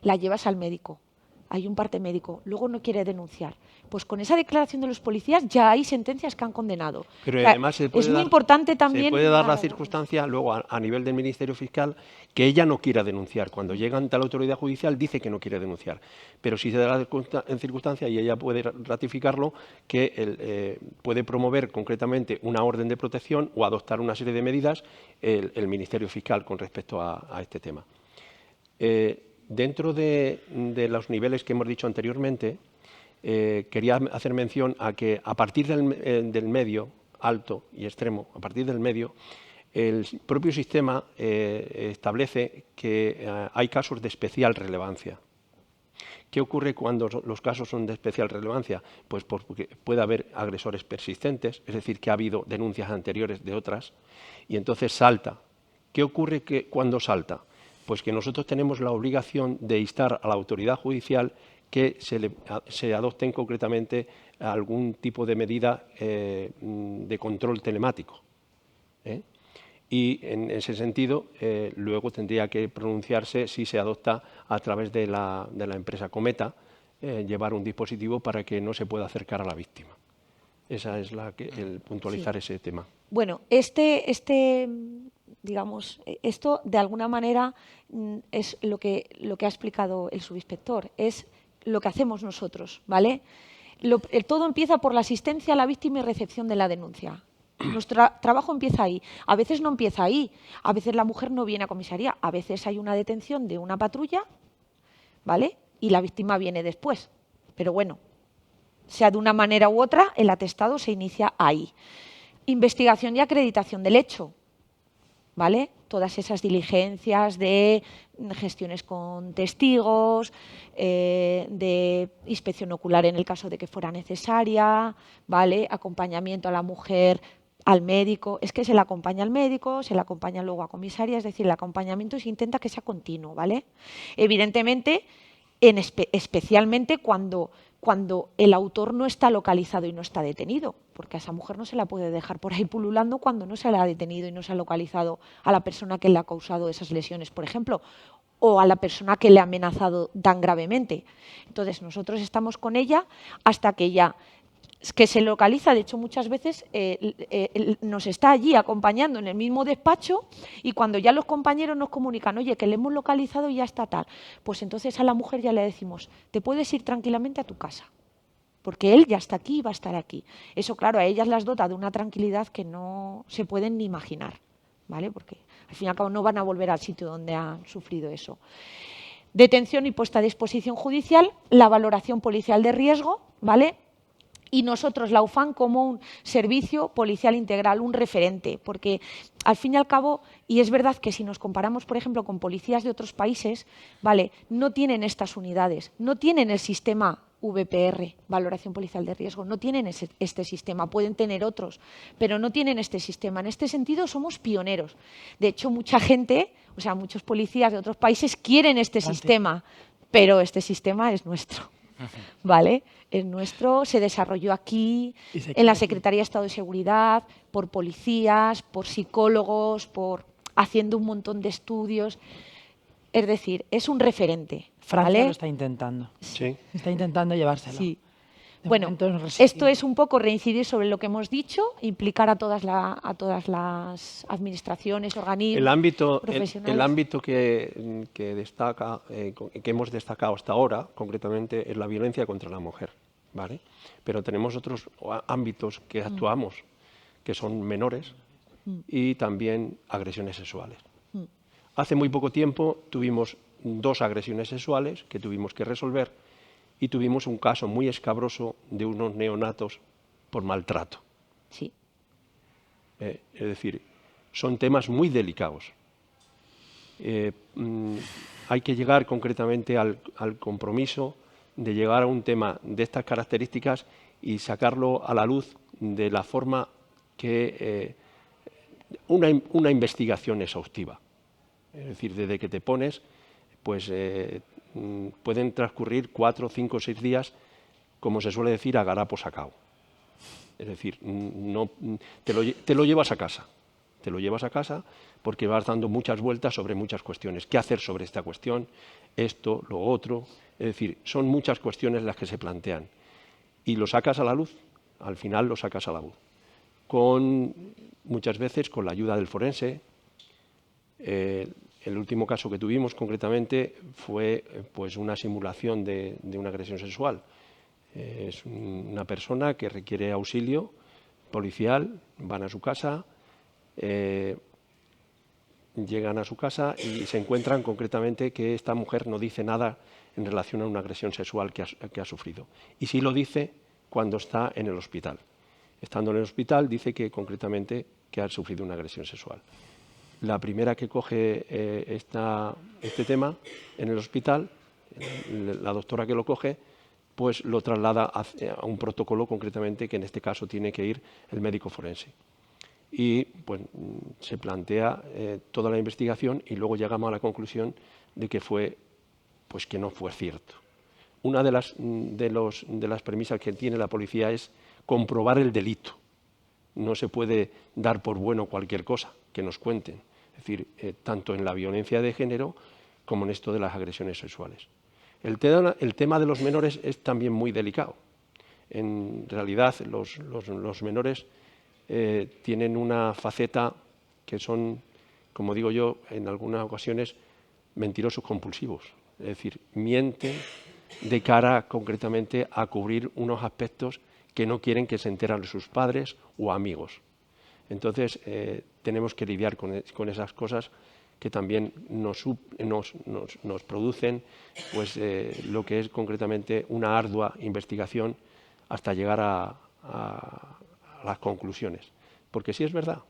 Speaker 3: La llevas al médico, hay un parte médico, luego no quiere denunciar. Pues con esa declaración de los policías ya hay sentencias que han condenado.
Speaker 2: Pero además
Speaker 3: es muy importante también...
Speaker 2: Se puede dar la circunstancia luego a nivel del Ministerio Fiscal que ella no quiera denunciar. Cuando llega ante la autoridad judicial dice que no quiere denunciar. Pero si se da la circunstancia y ella puede ratificarlo, que puede promover concretamente una orden de protección o adoptar una serie de medidas el Ministerio Fiscal con respecto a este tema. Dentro de los niveles que hemos dicho anteriormente, quería hacer mención a que a partir del medio, alto y extremo, a partir del medio, el propio sistema establece que hay casos de especial relevancia. ¿Qué ocurre cuando los casos son de especial relevancia? Pues porque puede haber agresores persistentes, es decir, que ha habido denuncias anteriores de otras, y entonces salta. ¿Qué ocurre cuando salta? Pues que nosotros tenemos la obligación de instar a la autoridad judicial que se adopten concretamente algún tipo de medida de control telemático. Y en ese sentido, luego tendría que pronunciarse si se adopta a través de la empresa Cometa, llevar un dispositivo para que no se pueda acercar a la víctima. Esa es el puntualizar ese tema.
Speaker 3: Bueno, digamos, esto de alguna manera es lo que ha explicado el subinspector, es lo que hacemos nosotros, ¿vale? Todo empieza por la asistencia a la víctima y recepción de la denuncia. Nuestro trabajo empieza ahí. A veces no empieza ahí, a veces la mujer no viene a comisaría, a veces hay una detención de una patrulla, ¿vale? Y la víctima viene después. Pero bueno, sea de una manera u otra, el atestado se inicia ahí. Investigación y acreditación del hecho, ¿vale? Todas esas diligencias de gestiones con testigos, de inspección ocular en el caso de que fuera necesaria, ¿vale? Acompañamiento a la mujer al médico. Es que se la acompaña al médico, se la acompaña luego a comisaría, es decir, el acompañamiento se intenta que sea continuo, ¿vale? Evidentemente, especialmente cuando el autor no está localizado y no está detenido, porque a esa mujer no se la puede dejar por ahí pululando cuando no se la ha detenido y no se ha localizado a la persona que le ha causado esas lesiones, por ejemplo, o a la persona que le ha amenazado tan gravemente. Entonces, nosotros estamos con ella hasta que ella que se localiza, de hecho muchas veces nos está allí acompañando en el mismo despacho y cuando ya los compañeros nos comunican, oye, que le hemos localizado y ya está tal, pues entonces a la mujer ya le decimos, te puedes ir tranquilamente a tu casa, porque él ya está aquí y va a estar aquí. Eso, claro, a ellas las dota de una tranquilidad que no se pueden ni imaginar, ¿vale? Porque al fin y al cabo no van a volver al sitio donde han sufrido eso. Detención y puesta a disposición judicial, la valoración policial de riesgo, ¿vale? Y nosotros, la UFAN, como un servicio policial integral, un referente, porque al fin y al cabo, y es verdad que si nos comparamos, por ejemplo, con policías de otros países, ¿vale? No tienen estas unidades, no tienen el sistema VPR, valoración policial de riesgo, no tienen este sistema, pueden tener otros, pero no tienen este sistema. En este sentido somos pioneros. De hecho, mucha gente, o sea, muchos policías de otros países quieren este sistema, pero este sistema es nuestro, ¿vale? Es nuestro, se desarrolló aquí, en la Secretaría de Estado de Seguridad, por policías, por psicólogos, haciendo un montón de estudios. Es decir, es un referente.
Speaker 4: Francia
Speaker 3: ¿vale?
Speaker 4: lo está intentando.
Speaker 2: Sí.
Speaker 4: Está intentando llevárselo.
Speaker 3: Sí. Bueno, esto es un poco reincidir sobre lo que hemos dicho, implicar a todas las administraciones, organismos, profesionales.
Speaker 2: El ámbito que destaca, que hemos destacado hasta ahora, concretamente, es la violencia contra la mujer, ¿vale? Pero tenemos otros ámbitos que actuamos, que son menores y también agresiones sexuales. Hace muy poco tiempo tuvimos 2 agresiones sexuales que tuvimos que resolver y tuvimos un caso muy escabroso de unos neonatos por maltrato.
Speaker 3: Sí.
Speaker 2: Es decir, son temas muy delicados. Hay que llegar concretamente al compromiso de llegar a un tema de estas características y sacarlo a la luz de la forma que una investigación exhaustiva. Es decir, desde que te pones, pues pueden transcurrir 4, 5, 6 días como se suele decir, a garapo sacao. Es decir, no, te lo llevas a casa. Te lo llevas a casa porque vas dando muchas vueltas sobre muchas cuestiones. ¿Qué hacer sobre esta cuestión? Esto, lo otro. Es decir, son muchas cuestiones las que se plantean. Y lo sacas a la luz, al final lo sacas a la luz. Muchas veces con la ayuda del forense. El último caso que tuvimos concretamente fue pues, una simulación de una agresión sexual. Es una persona que requiere auxilio policial, van a su casa, llegan a su casa y se encuentran concretamente que esta mujer no dice nada en relación a una agresión sexual que ha sufrido. Y sí lo dice cuando está en el hospital. Estando en el hospital dice que concretamente que ha sufrido una agresión sexual. La primera que coge este tema en el hospital, la doctora que lo coge, pues lo traslada a un protocolo concretamente que en este caso tiene que ir el médico forense. Y pues se plantea toda la investigación y luego llegamos a la conclusión de que que no fue cierto. Una de las premisas que tiene la policía es comprobar el delito. No se puede dar por bueno cualquier cosa que nos cuenten, es decir, tanto en la violencia de género como en esto de las agresiones sexuales. El tema de los menores es también muy delicado. En realidad, los menores tienen una faceta que son, como digo yo, en algunas ocasiones, mentirosos compulsivos. Es decir, mienten de cara concretamente a cubrir unos aspectos que no quieren que se enteren sus padres o amigos. Entonces, tenemos que lidiar con esas cosas que también nos producen pues, lo que es concretamente una ardua investigación hasta llegar a las conclusiones. Porque sí es verdad,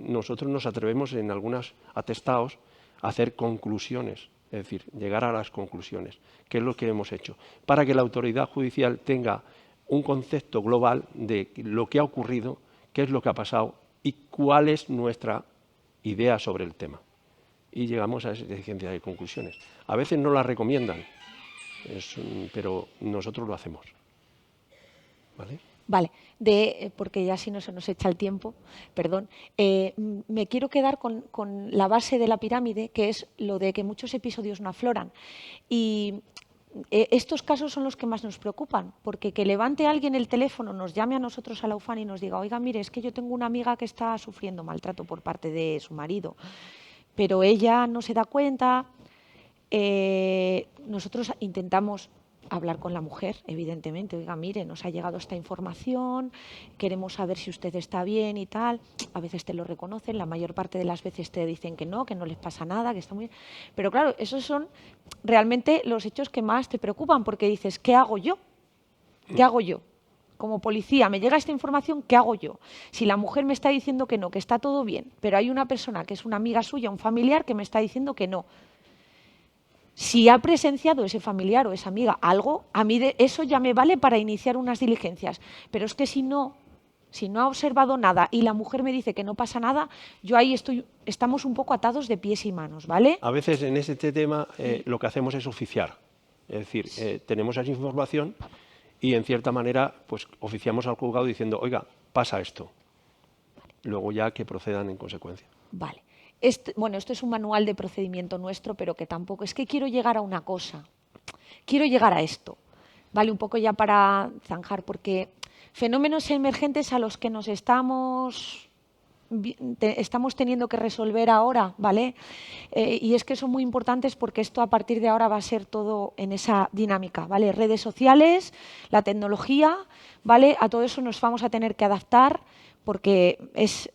Speaker 2: nosotros nos atrevemos en algunos atestados a hacer conclusiones, es decir, llegar a las conclusiones, que es lo que hemos hecho, para que la autoridad judicial tenga un concepto global de lo que ha ocurrido, qué es lo que ha pasado y cuál es nuestra idea sobre el tema. Y llegamos a esa exigencia de conclusiones. A veces no las recomiendan, pero nosotros lo hacemos. ¿Vale?
Speaker 3: Vale, porque ya si no se nos echa el tiempo, perdón, me quiero quedar con la base de la pirámide, que es lo de que muchos episodios no afloran. Y estos casos son los que más nos preocupan, porque que levante alguien el teléfono, nos llame a nosotros a la UFAN y nos diga, oiga, mire, es que yo tengo una amiga que está sufriendo maltrato por parte de su marido, pero ella no se da cuenta. Nosotros intentamos hablar con la mujer, evidentemente, oiga, mire, nos ha llegado esta información, queremos saber si usted está bien y tal. A veces te lo reconocen, la mayor parte de las veces te dicen que no les pasa nada, que está muy bien. Pero claro, esos son realmente los hechos que más te preocupan, porque dices, ¿qué hago yo? ¿Qué hago yo? Como policía, me llega esta información, ¿qué hago yo? Si la mujer me está diciendo que no, que está todo bien, pero hay una persona que es una amiga suya, un familiar, que me está diciendo que no. Si ha presenciado ese familiar o esa amiga algo, a mí eso ya me vale para iniciar unas diligencias. Pero es que si no ha observado nada y la mujer me dice que no pasa nada, yo ahí estamos un poco atados de pies y manos, ¿vale?
Speaker 2: A veces en este tema lo que hacemos es oficiar. Es decir, tenemos esa información y en cierta manera pues oficiamos al juzgado diciendo, oiga, pasa esto. Luego ya que procedan en consecuencia.
Speaker 3: Vale. Esto es un manual de procedimiento nuestro, pero que tampoco, es que quiero llegar a una cosa, quiero llegar a esto, ¿vale? Un poco ya para zanjar, porque fenómenos emergentes a los que nos estamos teniendo que resolver ahora, ¿vale? Y es que son muy importantes porque esto a partir de ahora va a ser todo en esa dinámica, ¿vale? Redes sociales, la tecnología, ¿vale? A todo eso nos vamos a tener que adaptar porque es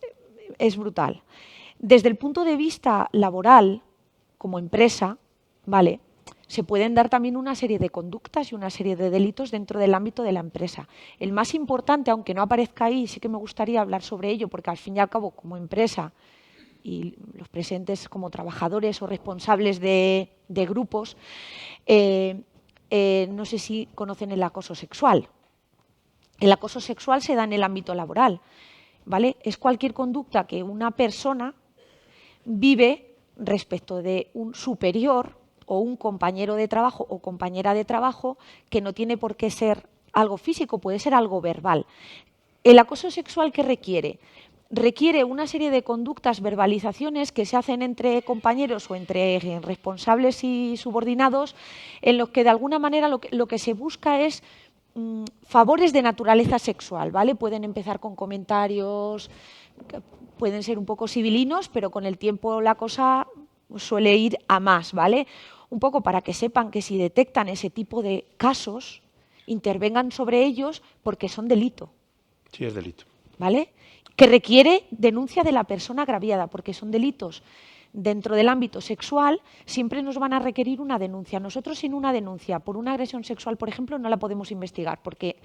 Speaker 3: brutal. Desde el punto de vista laboral, como empresa, ¿vale?, se pueden dar también una serie de conductas y una serie de delitos dentro del ámbito de la empresa. El más importante, aunque no aparezca ahí, sí que me gustaría hablar sobre ello, porque al fin y al cabo, como empresa y los presentes como trabajadores o responsables de grupos, no sé si conocen el acoso sexual. El acoso sexual se da en el ámbito laboral, ¿vale? Es cualquier conducta que una persona vive respecto de un superior o un compañero de trabajo o compañera de trabajo que no tiene por qué ser algo físico, puede ser algo verbal. El acoso sexual, ¿qué requiere? Requiere una serie de conductas, verbalizaciones que se hacen entre compañeros o entre responsables y subordinados, en los que de alguna manera lo que se busca es favores de naturaleza sexual, ¿vale? Pueden empezar con comentarios, pueden ser un poco civilinos, pero con el tiempo la cosa suele ir a más, ¿vale? Un poco para que sepan que si detectan ese tipo de casos, intervengan sobre ellos porque son delito.
Speaker 2: Sí, es delito.
Speaker 3: ¿Vale? Que requiere denuncia de la persona agraviada, porque son delitos dentro del ámbito sexual, siempre nos van a requerir una denuncia. Nosotros sin una denuncia por una agresión sexual, por ejemplo, no la podemos investigar, porque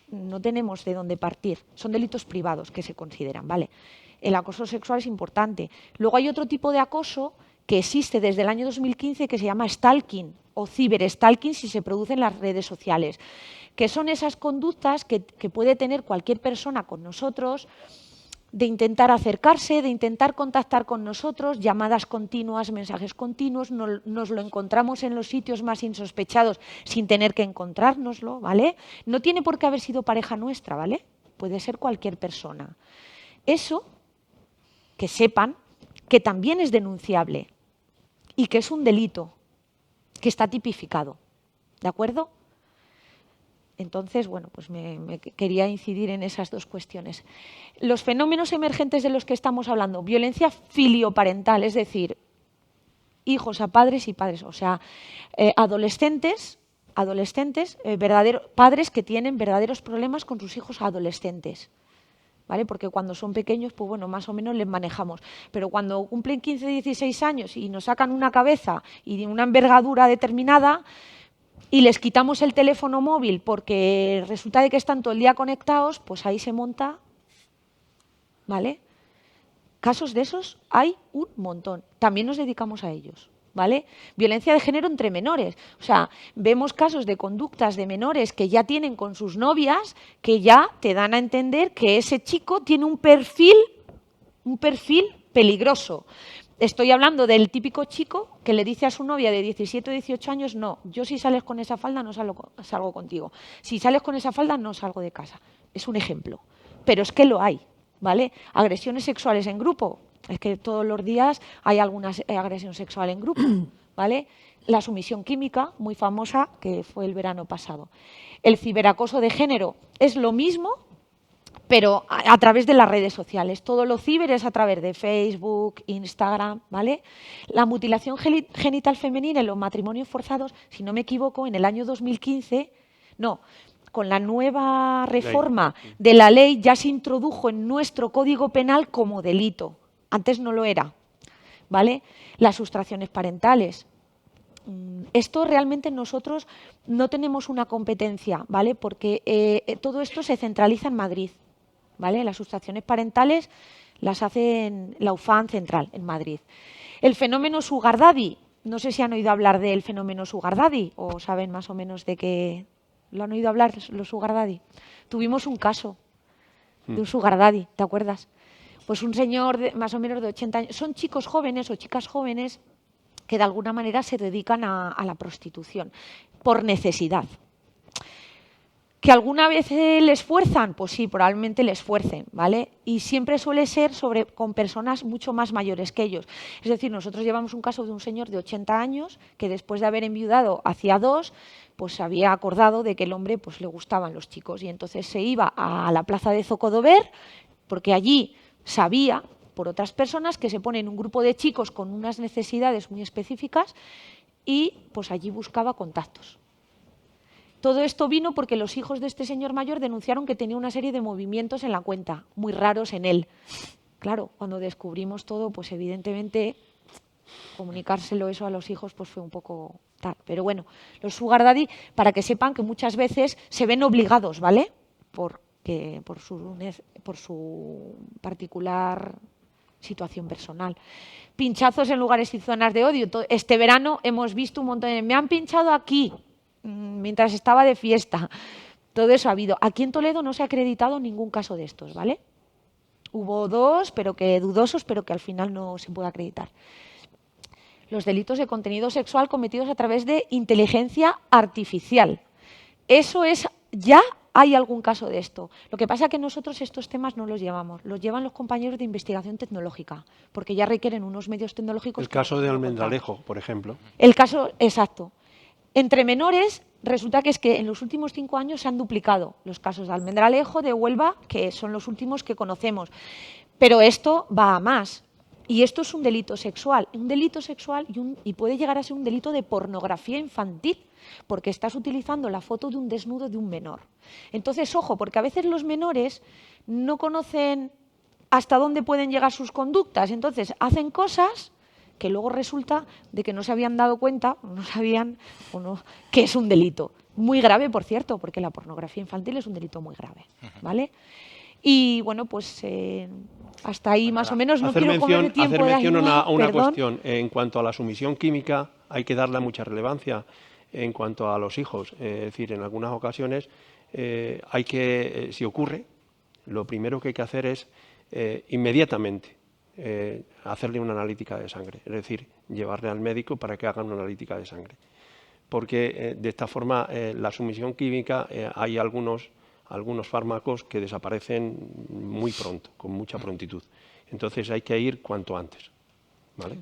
Speaker 3: no tenemos de dónde partir. Son delitos privados que se consideran, ¿vale? El acoso sexual es importante. Luego hay otro tipo de acoso que existe desde el año 2015 que se llama stalking o ciberstalking si se produce en las redes sociales, que son esas conductas que puede tener cualquier persona con nosotros, de intentar acercarse, de intentar contactar con nosotros, llamadas continuas, mensajes continuos, nos lo encontramos en los sitios más insospechados sin tener que encontrárnoslo, ¿vale? No tiene por qué haber sido pareja nuestra, ¿vale? Puede ser cualquier persona. Eso, que sepan que también es denunciable y que es un delito, que está tipificado, ¿de acuerdo? Entonces, bueno, pues me quería incidir en esas dos cuestiones. Los fenómenos emergentes de los que estamos hablando, violencia filioparental, es decir, hijos a padres y padres, o sea, adolescentes, padres que tienen verdaderos problemas con sus hijos adolescentes, ¿vale? Porque cuando son pequeños, pues bueno, más o menos les manejamos. Pero cuando cumplen 15, 16 años y nos sacan una cabeza y una envergadura determinada, y les quitamos el teléfono móvil porque resulta de que están todo el día conectados, pues ahí se monta, ¿vale? Casos de esos hay un montón. También nos dedicamos a ellos, ¿vale? Violencia de género entre menores. O sea, vemos casos de conductas de menores que ya tienen con sus novias que ya te dan a entender que ese chico tiene un perfil peligroso. Estoy hablando del típico chico que le dice a su novia de 17 o 18 años, no, yo si sales con esa falda no salgo contigo. Si sales con esa falda no salgo de casa. Es un ejemplo. Pero es que lo hay, ¿vale? Agresiones sexuales en grupo. Es que todos los días hay alguna agresión sexual en grupo, ¿vale? La sumisión química, muy famosa, que fue el verano pasado. El ciberacoso de género es lo mismo, pero a través de las redes sociales. Todo lo ciber es a través de Facebook, Instagram, ¿vale? La mutilación genital femenina en los matrimonios forzados, si no me equivoco, en el año 2015, no, con la nueva reforma de la ley ya se introdujo en nuestro Código Penal como delito. Antes no lo era, ¿vale? Las sustracciones parentales. Esto realmente nosotros no tenemos una competencia, ¿vale? Porque todo esto se centraliza en Madrid. ¿Vale? Las sustracciones parentales las hace la UFAN Central, en Madrid. El fenómeno Sugar Daddy, no sé si han oído hablar del fenómeno Sugar Daddy o saben más o menos de qué lo han oído hablar los Sugar Daddy. Tuvimos un caso de un Sugar Daddy, ¿te acuerdas? Pues un señor más o menos de 80 años. Son chicos jóvenes o chicas jóvenes que de alguna manera se dedican a la prostitución por necesidad. ¿Que alguna vez les fuerzan? Pues sí, probablemente les fuercen, ¿vale? Y siempre suele ser con personas mucho más mayores que ellos. Es decir, nosotros llevamos un caso de un señor de 80 años que después de haber enviudado hacía 2, pues había acordado de que el hombre pues le gustaban los chicos y entonces se iba a la plaza de Zocodover porque allí sabía por otras personas que se ponen un grupo de chicos con unas necesidades muy específicas y pues allí buscaba contactos. Todo esto vino porque los hijos de este señor mayor denunciaron que tenía una serie de movimientos en la cuenta, muy raros en él. Claro, cuando descubrimos todo, pues evidentemente comunicárselo eso a los hijos pues fue un poco tal. Pero bueno, los Sugar Daddy, para que sepan que muchas veces se ven obligados, ¿vale? Por su particular situación personal. Pinchazos en lugares y zonas de odio. Este verano hemos visto un montón de... Me han pinchado aquí, mientras estaba de fiesta. Todo eso ha habido. Aquí en Toledo no se ha acreditado ningún caso de estos, ¿vale? Hubo 2, pero que dudosos, pero que al final no se puede acreditar. Los delitos de contenido sexual cometidos a través de inteligencia artificial. Eso es ya hay algún caso de esto. Lo que pasa es que nosotros estos temas no los llevamos, los llevan los compañeros de investigación tecnológica, porque ya requieren unos medios tecnológicos.
Speaker 2: El caso de Almendralejo, por ejemplo.
Speaker 3: El caso, exacto. Entre menores, resulta que es que en los últimos 5 años se han duplicado los casos de Almendralejo, de Huelva, que son los últimos que conocemos. Pero esto va a más. Y esto es un delito sexual y puede llegar a ser un delito de pornografía infantil, porque estás utilizando la foto de un desnudo de un menor. Entonces, ojo, porque a veces los menores no conocen hasta dónde pueden llegar sus conductas, entonces hacen cosas que luego resulta de que no se habían dado cuenta, no sabían que es un delito. Muy grave, por cierto, porque la pornografía infantil es un delito muy grave, ¿vale? Y bueno, pues hasta ahí más o menos. No quiero comer tiempo de
Speaker 2: Hacer mención a una cuestión. En cuanto a la sumisión química, hay que darle mucha relevancia en cuanto a los hijos. Es decir, en algunas ocasiones hay que, si ocurre, lo primero que hay que hacer es inmediatamente hacerle una analítica de sangre. Es decir, llevarle al médico para que hagan una analítica de sangre. Porque de esta forma la sumisión química hay algunos fármacos que desaparecen muy pronto, con mucha prontitud. Entonces hay que ir cuanto antes, ¿vale?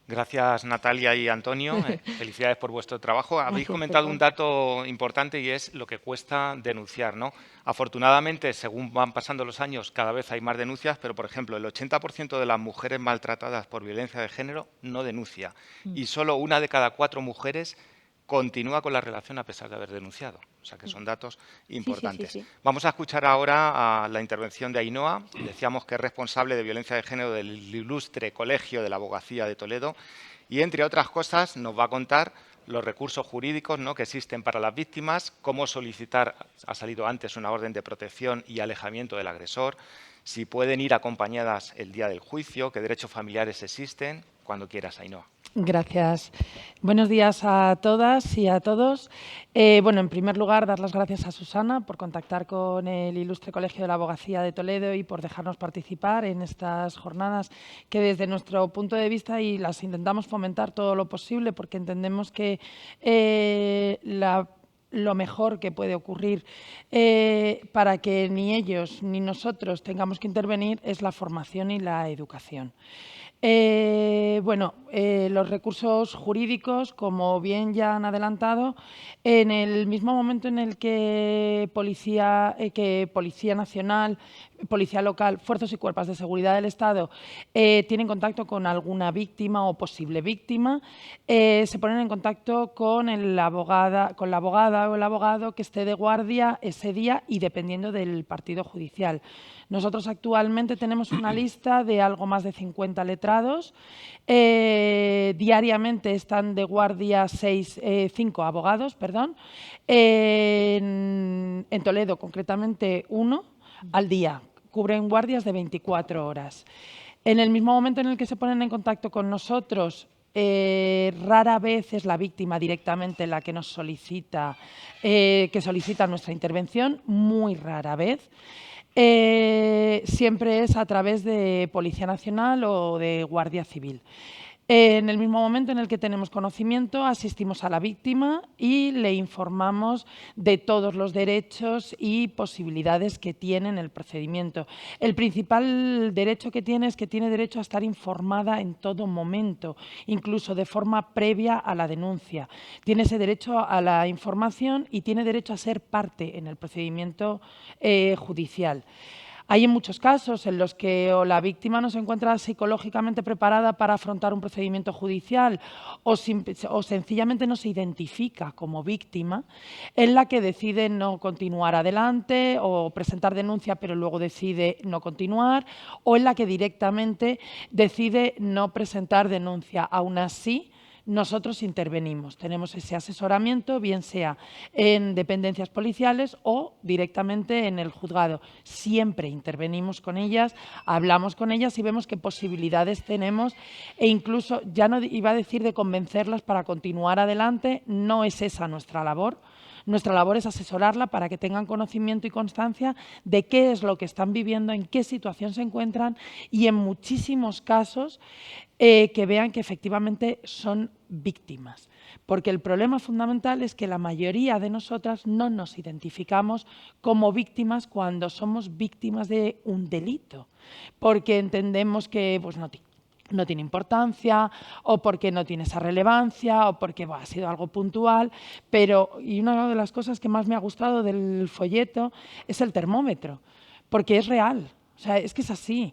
Speaker 1: Gracias, Natalia y Antonio. Felicidades por vuestro trabajo. Habéis comentado un dato importante y es lo que cuesta denunciar, ¿no? Afortunadamente, según van pasando los años, cada vez hay más denuncias, pero, por ejemplo, el 80% de las mujeres maltratadas por violencia de género no denuncia y solo 1 de cada 4 mujeres continúa con la relación a pesar de haber denunciado. O sea que son datos importantes. Sí. Vamos a escuchar ahora a la intervención de Ainhoa. Decíamos que es responsable de violencia de género del ilustre Colegio de la Abogacía de Toledo y, entre otras cosas, nos va a contar los recursos jurídicos, ¿no?, que existen para las víctimas, cómo solicitar, ha salido antes, una orden de protección y alejamiento del agresor, si pueden ir acompañadas el día del juicio, qué derechos familiares existen. Cuando quieras, Ainhoa.
Speaker 4: Gracias. Buenos días a todas y a todos. Bueno, en primer lugar, dar las gracias a Susana por contactar con el Ilustre Colegio de la Abogacía de Toledo y por dejarnos participar en estas jornadas que desde nuestro punto de vista y las intentamos fomentar todo lo posible porque entendemos que lo mejor que puede ocurrir para que ni ellos ni nosotros tengamos que intervenir es la formación y la educación. Los recursos jurídicos, como bien ya han adelantado, en el mismo momento en el que Policía Nacional, Policía Local, Fuerzas y Cuerpos de Seguridad del Estado tienen contacto con alguna víctima o posible víctima, se ponen en contacto con la abogada o el abogado que esté de guardia ese día y dependiendo del partido judicial. Nosotros actualmente tenemos una lista de algo más de 50 letrados. Diariamente están de guardia 5 abogados, perdón. En Toledo, concretamente 1 al día. Cubren guardias de 24 horas. En el mismo momento en el que se ponen en contacto con nosotros, rara vez es la víctima directamente la que nos solicita, nuestra intervención, muy rara vez. Siempre es a través de Policía Nacional o de Guardia Civil. En el mismo momento en el que tenemos conocimiento, asistimos a la víctima y le informamos de todos los derechos y posibilidades que tiene en el procedimiento. El principal derecho que tiene es que tiene derecho a estar informada en todo momento, incluso de forma previa a la denuncia. Tiene ese derecho a la información y tiene derecho a ser parte en el procedimiento judicial. Hay en muchos casos en los que o la víctima no se encuentra psicológicamente preparada para afrontar un procedimiento judicial o sencillamente no se identifica como víctima, en la que decide no continuar adelante o presentar denuncia pero luego decide no continuar, o en la que directamente decide no presentar denuncia. Aún así, nosotros intervenimos, tenemos ese asesoramiento, bien sea en dependencias policiales o directamente en el juzgado. Siempre intervenimos con ellas, hablamos con ellas y vemos qué posibilidades tenemos e incluso, ya no iba a decir de convencerlas para continuar adelante, no es esa nuestra labor. Nuestra labor es asesorarla para que tengan conocimiento y constancia de qué es lo que están viviendo, en qué situación se encuentran y en muchísimos casos que vean que efectivamente son víctimas. Porque el problema fundamental es que la mayoría de nosotras no nos identificamos como víctimas cuando somos víctimas de un delito, porque entendemos que pues, no tiene importancia, o porque no tiene esa relevancia, o porque ha sido algo puntual, y una de las cosas que más me ha gustado del folleto es el termómetro, porque es real. O sea, es que es así.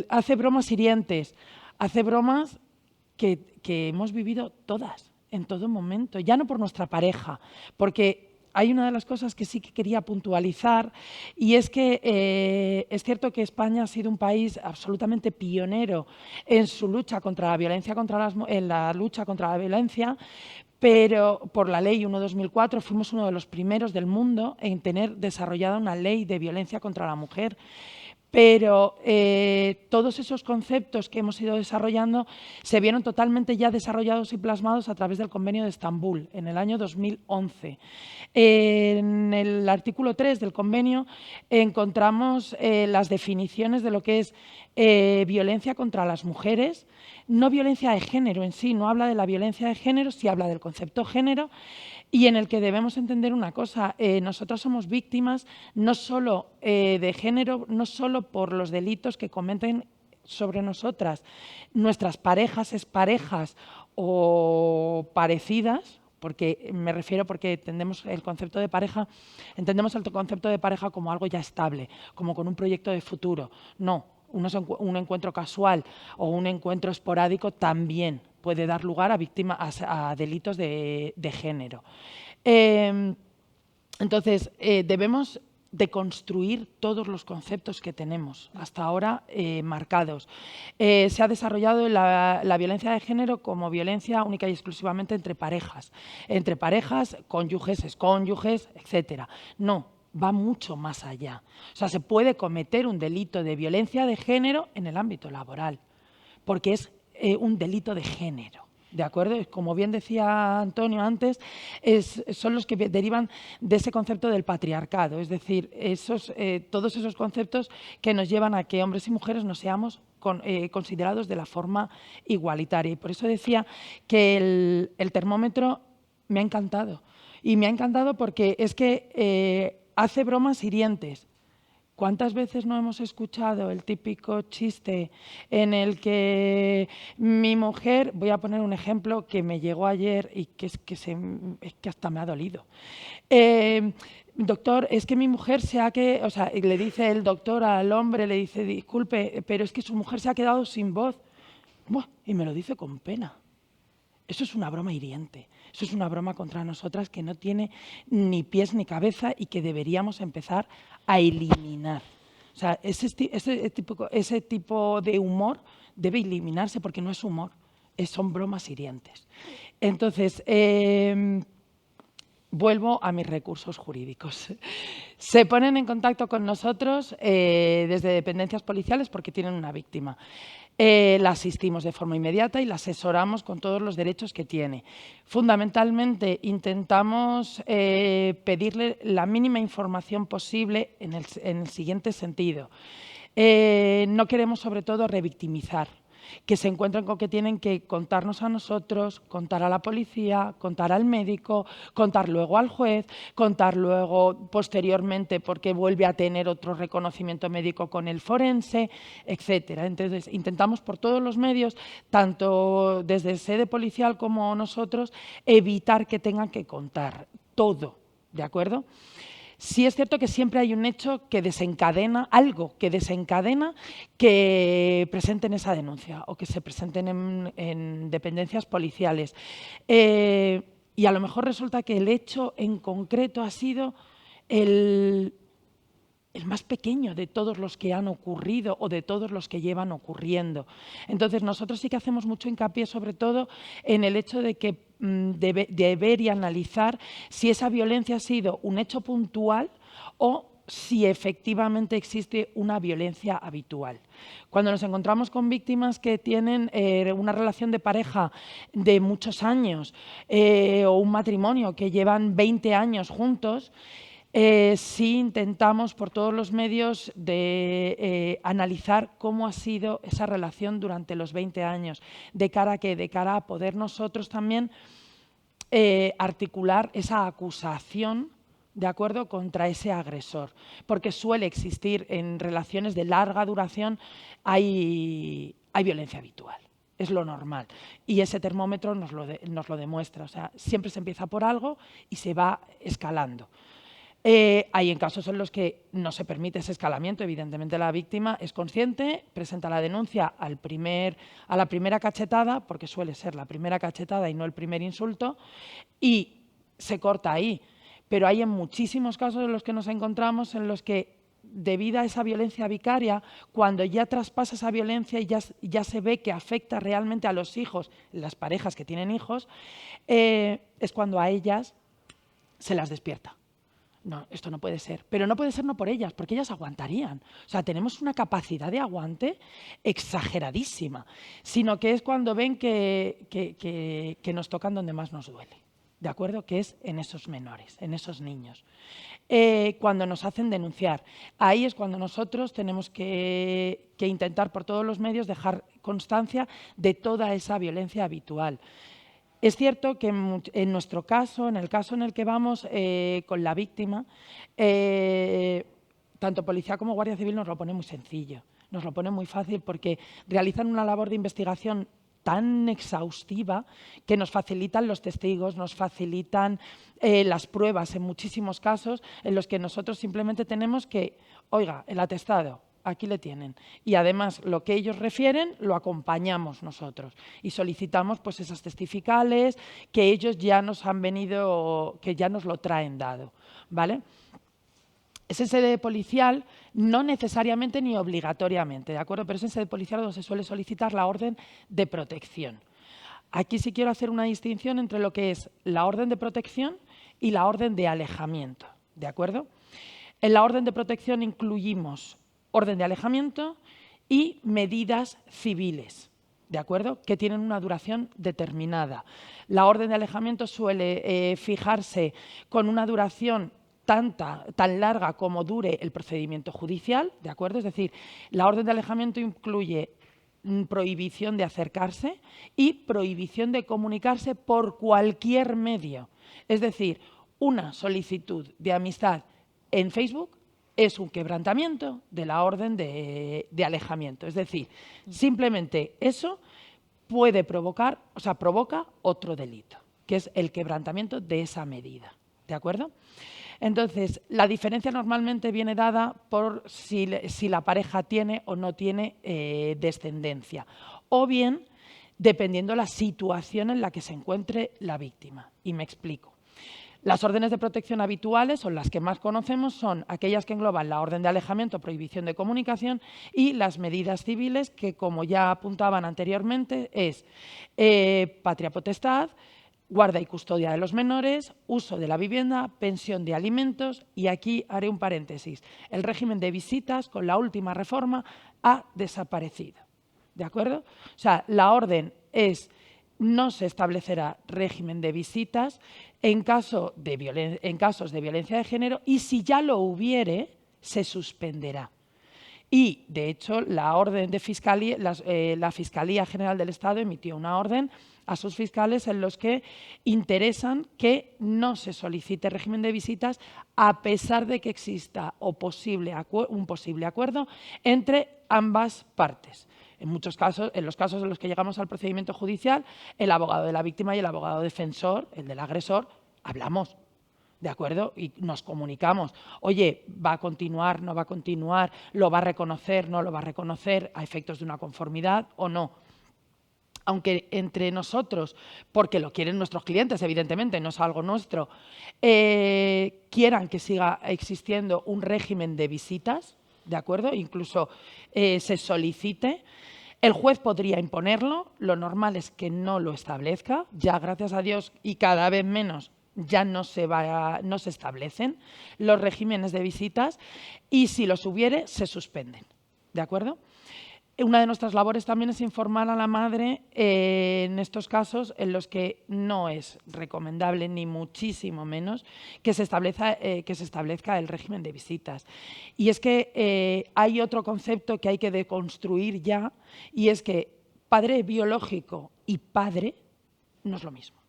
Speaker 4: Hace bromas hirientes, hace bromas que hemos vivido todas, en todo momento, ya no por nuestra pareja, porque hay una de las cosas que sí que quería puntualizar, y es que es cierto que España ha sido un país absolutamente pionero en su lucha contra la violencia pero por la Ley 1/2004 fuimos uno de los primeros del mundo en tener desarrollada una ley de violencia contra la mujer. Pero todos esos conceptos que hemos ido desarrollando se vieron totalmente ya desarrollados y plasmados a través del Convenio de Estambul en el año 2011. En el artículo 3 del convenio encontramos las definiciones de lo que es violencia contra las mujeres, no violencia de género en sí, no habla de la violencia de género, sí habla del concepto género, y en el que debemos entender una cosa: nosotras somos víctimas no solo de género, no solo por los delitos que cometen sobre nosotras nuestras parejas, exparejas o parecidas, porque me refiero porque entendemos el concepto de pareja como algo ya estable, como con un proyecto de futuro. No, un encuentro casual o un encuentro esporádico también puede dar lugar a delitos de género. Entonces, debemos deconstruir todos los conceptos que tenemos hasta ahora marcados. Se ha desarrollado la violencia de género como violencia única y exclusivamente entre parejas, cónyuges, excónyuges, etcétera. No, va mucho más allá. O sea, se puede cometer un delito de violencia de género en el ámbito laboral, porque es un delito de género. ¿De acuerdo? Como bien decía Antonio antes, son los que derivan de ese concepto del patriarcado, es decir, todos esos conceptos que nos llevan a que hombres y mujeres no seamos considerados de la forma igualitaria. Y por eso decía que el termómetro me ha encantado. Y me ha encantado porque es que hace bromas hirientes. ¿Cuántas veces no hemos escuchado el típico chiste en el que mi mujer, voy a poner un ejemplo que me llegó ayer y que es que hasta me ha dolido? Doctor, es que mi mujer le dice el doctor al hombre, le dice, disculpe, pero es que su mujer se ha quedado sin voz. Buah, y me lo dice con pena. Eso es una broma hiriente, eso es una broma contra nosotras que no tiene ni pies ni cabeza y que deberíamos empezar a eliminar. O sea, ese tipo de humor debe eliminarse porque no es humor, son bromas hirientes. Entonces, vuelvo a mis recursos jurídicos. Se ponen en contacto con nosotros desde dependencias policiales porque tienen una víctima. La asistimos de forma inmediata y la asesoramos con todos los derechos que tiene. Fundamentalmente intentamos pedirle la mínima información posible en el siguiente sentido. No queremos sobre todo revictimizar, que se encuentran con que tienen que contarnos a nosotros, contar a la policía, contar al médico, contar luego al juez, contar luego posteriormente porque vuelve a tener otro reconocimiento médico con el forense, etcétera. Entonces, intentamos por todos los medios, tanto desde sede policial como nosotros, evitar que tengan que contar todo, ¿de acuerdo? Sí es cierto que siempre hay un hecho que desencadena, algo que desencadena que presenten esa denuncia o que se presenten en dependencias policiales. Y a lo mejor resulta que el hecho en concreto ha sido el más pequeño de todos los que han ocurrido o de todos los que llevan ocurriendo. Entonces, nosotros sí que hacemos mucho hincapié, sobre todo, en el hecho de que deber y analizar si esa violencia ha sido un hecho puntual o si efectivamente existe una violencia habitual. Cuando nos encontramos con víctimas que tienen una relación de pareja de muchos años o un matrimonio que llevan 20 años juntos, sí intentamos por todos los medios de analizar cómo ha sido esa relación durante los 20 años, de cara a qué, de cara a poder nosotros también articular esa acusación, ¿de acuerdo?, contra ese agresor, porque suele existir en relaciones de larga duración, hay violencia habitual. Es lo normal. Y ese termómetro nos lo demuestra. O sea, siempre se empieza por algo y se va escalando. Hay en casos en los que no se permite ese escalamiento. Evidentemente la víctima es consciente, presenta la denuncia a la primera cachetada, porque suele ser la primera cachetada y no el primer insulto, y se corta ahí. Pero hay en muchísimos casos en los que nos encontramos en los que, debido a esa violencia vicaria, cuando ya traspasa esa violencia y ya se ve que afecta realmente a los hijos, las parejas que tienen hijos, es cuando a ellas se las despierta. No, esto no puede ser. Pero no puede ser no por ellas, porque ellas aguantarían. O sea, tenemos una capacidad de aguante exageradísima, sino que es cuando ven que nos tocan donde más nos duele. ¿De acuerdo? Que es en esos menores, en esos niños. Cuando nos hacen denunciar, ahí es cuando nosotros tenemos que intentar por todos los medios dejar constancia de toda esa violencia habitual. Es cierto que en nuestro caso, en el caso en el que vamos con la víctima, tanto policía como Guardia Civil nos lo pone muy sencillo, nos lo pone muy fácil porque realizan una labor de investigación tan exhaustiva que nos facilitan los testigos, nos facilitan las pruebas en muchísimos casos en los que nosotros simplemente tenemos que, oiga, el atestado, aquí le tienen. Y además lo que ellos refieren lo acompañamos nosotros y solicitamos pues esas testificales que ellos ya nos han venido, que ya nos lo traen dado, ¿vale? Ese sede policial no necesariamente ni obligatoriamente, ¿de acuerdo? Pero es en sede policial donde se suele solicitar la orden de protección. Aquí sí quiero hacer una distinción entre lo que es la orden de protección y la orden de alejamiento, ¿de acuerdo? En la orden de protección incluimos orden de alejamiento y medidas civiles, ¿de acuerdo?, que tienen una duración determinada. La orden de alejamiento suele fijarse con una duración tan larga como dure el procedimiento judicial, ¿de acuerdo? Es decir, la orden de alejamiento incluye prohibición de acercarse y prohibición de comunicarse por cualquier medio. Es decir, una solicitud de amistad en Facebook es un quebrantamiento de la orden de alejamiento. Es decir, simplemente eso puede provocar, o sea, provoca otro delito, que es el quebrantamiento de esa medida. ¿De acuerdo? Entonces, la diferencia normalmente viene dada por si la pareja tiene o no tiene descendencia, o bien dependiendo la situación en la que se encuentre la víctima. Y me explico. Las órdenes de protección habituales, o las que más conocemos, son aquellas que engloban la orden de alejamiento, prohibición de comunicación, y las medidas civiles, que como ya apuntaban anteriormente, es patria potestad, guarda y custodia de los menores, uso de la vivienda, pensión de alimentos, y aquí haré un paréntesis. El régimen de visitas, con la última reforma, ha desaparecido. ¿De acuerdo? O sea, la orden es: no se establecerá régimen de visitas en casos de violencia de género, y si ya lo hubiere, se suspenderá. Y, de hecho, la orden de fiscalía, la Fiscalía General del Estado emitió una orden a sus fiscales en los que interesan que no se solicite régimen de visitas a pesar de que exista un posible acuerdo entre ambas partes. En muchos casos, en los casos en los que llegamos al procedimiento judicial, el abogado de la víctima y el abogado defensor, el del agresor, hablamos, ¿de acuerdo? Y nos comunicamos. Oye, ¿va a continuar, no va a continuar? ¿Lo va a reconocer, no lo va a reconocer a efectos de una conformidad o no? Aunque entre nosotros, porque lo quieren nuestros clientes, evidentemente, no es algo nuestro, quieran que siga existiendo un régimen de visitas, ¿de acuerdo? Incluso se solicite, el juez podría imponerlo, lo normal es que no lo establezca, ya gracias a Dios y cada vez menos ya no se establecen los regímenes de visitas, y si los hubiere se suspenden, ¿de acuerdo? Una de nuestras labores también es informar a la madre en estos casos en los que no es recomendable, ni muchísimo menos, que se establezca el régimen de visitas. Y es que hay otro concepto que hay que deconstruir ya, y es que padre biológico y padre no es lo mismo.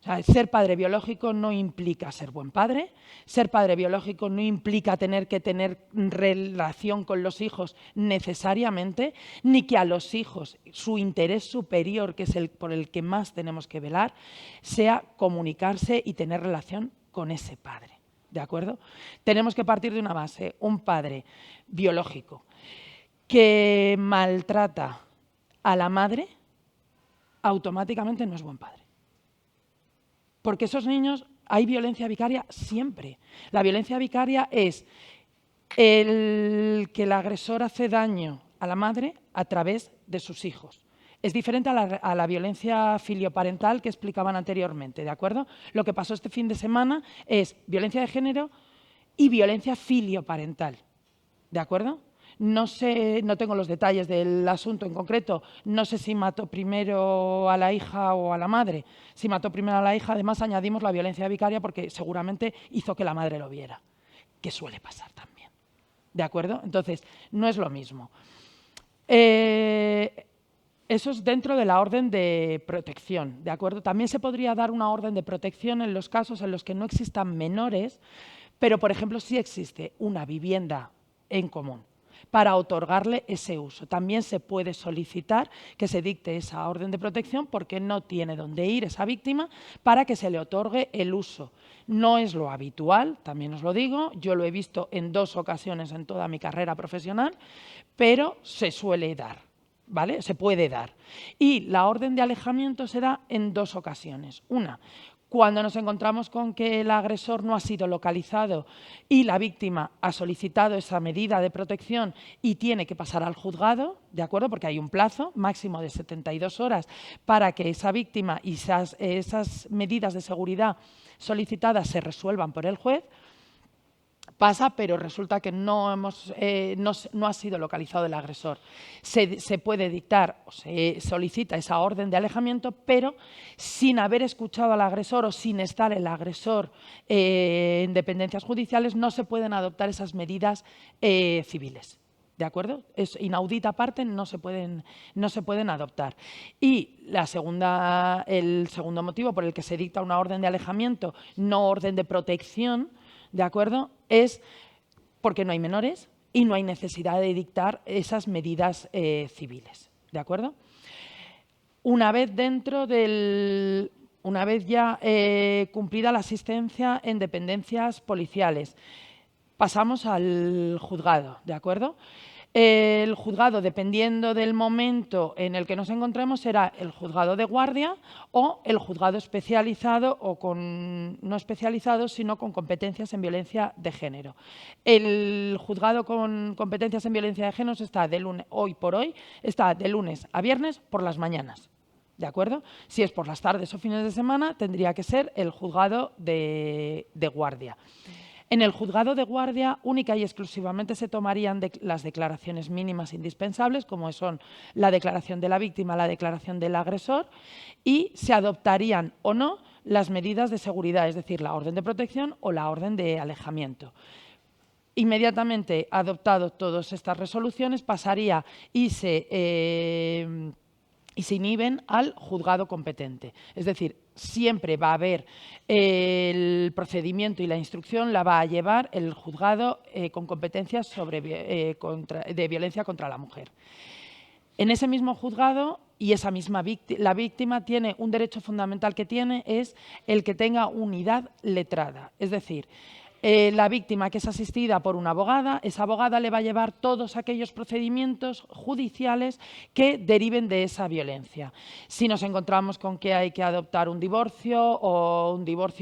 Speaker 4: O sea, ser padre biológico no implica ser buen padre, ser padre biológico no implica tener que tener relación con los hijos necesariamente, ni que a los hijos su interés superior, que es el por el que más tenemos que velar, sea comunicarse y tener relación con ese padre. ¿De acuerdo? Tenemos que partir de una base, un padre biológico que maltrata a la madre, automáticamente no es buen padre. Porque esos niños, hay violencia vicaria siempre. La violencia vicaria es el que el agresor hace daño a la madre a través de sus hijos. Es diferente a la violencia filioparental que explicaban anteriormente, ¿de acuerdo? Lo que pasó este fin de semana es violencia de género y violencia filioparental, ¿de acuerdo? No sé, no tengo los detalles del asunto en concreto, no sé si mató primero a la hija o a la madre. Si mató primero a la hija, además añadimos la violencia vicaria porque seguramente hizo que la madre lo viera, que suele pasar también. ¿De acuerdo? Entonces, no es lo mismo. Eso es dentro de la orden de protección, ¿de acuerdo? También se podría dar una orden de protección en los casos en los que no existan menores, pero, por ejemplo, sí existe una vivienda en común para otorgarle ese uso. También se puede solicitar que se dicte esa orden de protección porque no tiene dónde ir esa víctima para que se le otorgue el uso. No es lo habitual, también os lo digo, yo lo he visto en 2 ocasiones en toda mi carrera profesional, pero se suele dar, ¿vale? Se puede dar. Y la orden de alejamiento se da en 2 ocasiones. Una, cuando nos encontramos con que el agresor no ha sido localizado y la víctima ha solicitado esa medida de protección y tiene que pasar al juzgado, ¿de acuerdo? Porque hay un plazo máximo de 72 horas para que esa víctima y esas medidas de seguridad solicitadas se resuelvan por el juez. Pasa, pero resulta que no ha sido localizado el agresor. Se puede dictar o se solicita esa orden de alejamiento, pero sin haber escuchado al agresor o sin estar el agresor en dependencias judiciales, no se pueden adoptar esas medidas civiles. ¿De acuerdo? Es inaudita parte, no se pueden adoptar. Y el segundo motivo por el que se dicta una orden de alejamiento, no orden de protección, ¿de acuerdo? Es porque no hay menores y no hay necesidad de dictar esas medidas civiles, ¿de acuerdo? Una vez ya cumplida la asistencia en dependencias policiales, pasamos al juzgado, ¿de acuerdo? El juzgado, dependiendo del momento en el que nos encontremos, será el juzgado de guardia o el juzgado especializado o no especializado, sino con competencias en violencia de género. El juzgado con competencias en violencia de género está hoy por hoy está de lunes a viernes por las mañanas. ¿De acuerdo? Si es por las tardes o fines de semana, tendría que ser el juzgado de guardia. En el juzgado de guardia única y exclusivamente se tomarían las declaraciones mínimas indispensables, como son la declaración de la víctima, la declaración del agresor, y se adoptarían o no las medidas de seguridad, es decir, la orden de protección o la orden de alejamiento. Inmediatamente adoptado todas estas resoluciones, pasaría y se inhiben al juzgado competente. Es decir, siempre va a haber el procedimiento y la instrucción la va a llevar el juzgado con competencias de violencia contra la mujer. En ese mismo juzgado y la víctima tiene un derecho fundamental que tiene es el que tenga unidad letrada. Es decir, la víctima que es asistida por una abogada, esa abogada le va a llevar todos aquellos procedimientos judiciales que deriven de esa violencia. Si nos encontramos con que hay que adoptar un divorcio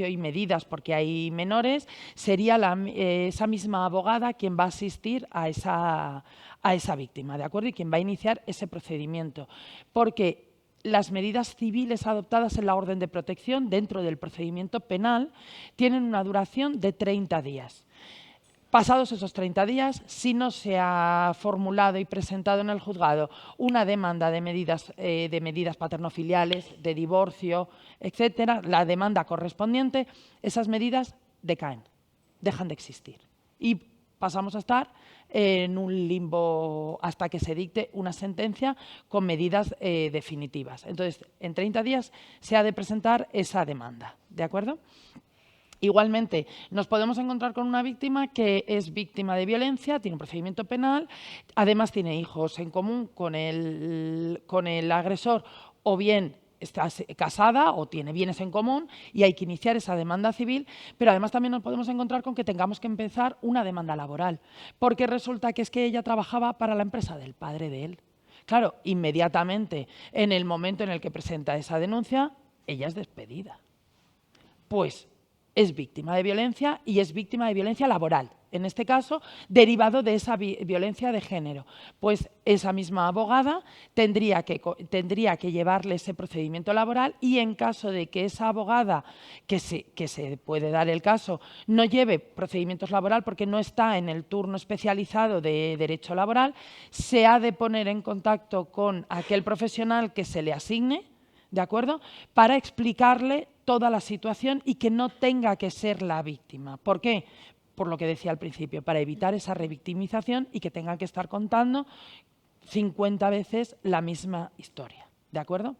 Speaker 4: y medidas porque hay menores, sería esa misma abogada quien va a asistir a esa víctima, ¿de acuerdo? Y quien va a iniciar ese procedimiento. Porque las medidas civiles adoptadas en la orden de protección dentro del procedimiento penal tienen una duración de 30 días. Pasados esos 30 días, si no se ha formulado y presentado en el juzgado una demanda de medidas paternofiliales, de divorcio, etcétera, la demanda correspondiente, esas medidas decaen, dejan de existir. Y pasamos a estar en un limbo hasta que se dicte una sentencia con medidas definitivas. Entonces, en 30 días se ha de presentar esa demanda, ¿de acuerdo? Igualmente, nos podemos encontrar con una víctima que es víctima de violencia, tiene un procedimiento penal, además tiene hijos en común con el agresor, o bien está casada o tiene bienes en común y hay que iniciar esa demanda civil, pero además también nos podemos encontrar con que tengamos que empezar una demanda laboral, porque resulta que es que ella trabajaba para la empresa del padre de él. Claro, inmediatamente, en el momento en el que presenta esa denuncia, ella es despedida. Pues es víctima de violencia y es víctima de violencia laboral, en este caso, derivado de esa violencia de género. Pues esa misma abogada tendría que llevarle ese procedimiento laboral y en caso de que esa abogada, que se puede dar el caso, no lleve procedimientos laboral porque no está en el turno especializado de derecho laboral, se ha de poner en contacto con aquel profesional que se le asigne, ¿de acuerdo?, para explicarle toda la situación y que no tenga que ser la víctima. ¿Por qué? Por lo que decía al principio, para evitar esa revictimización y que tenga que estar contando 50 veces la misma historia, ¿de acuerdo?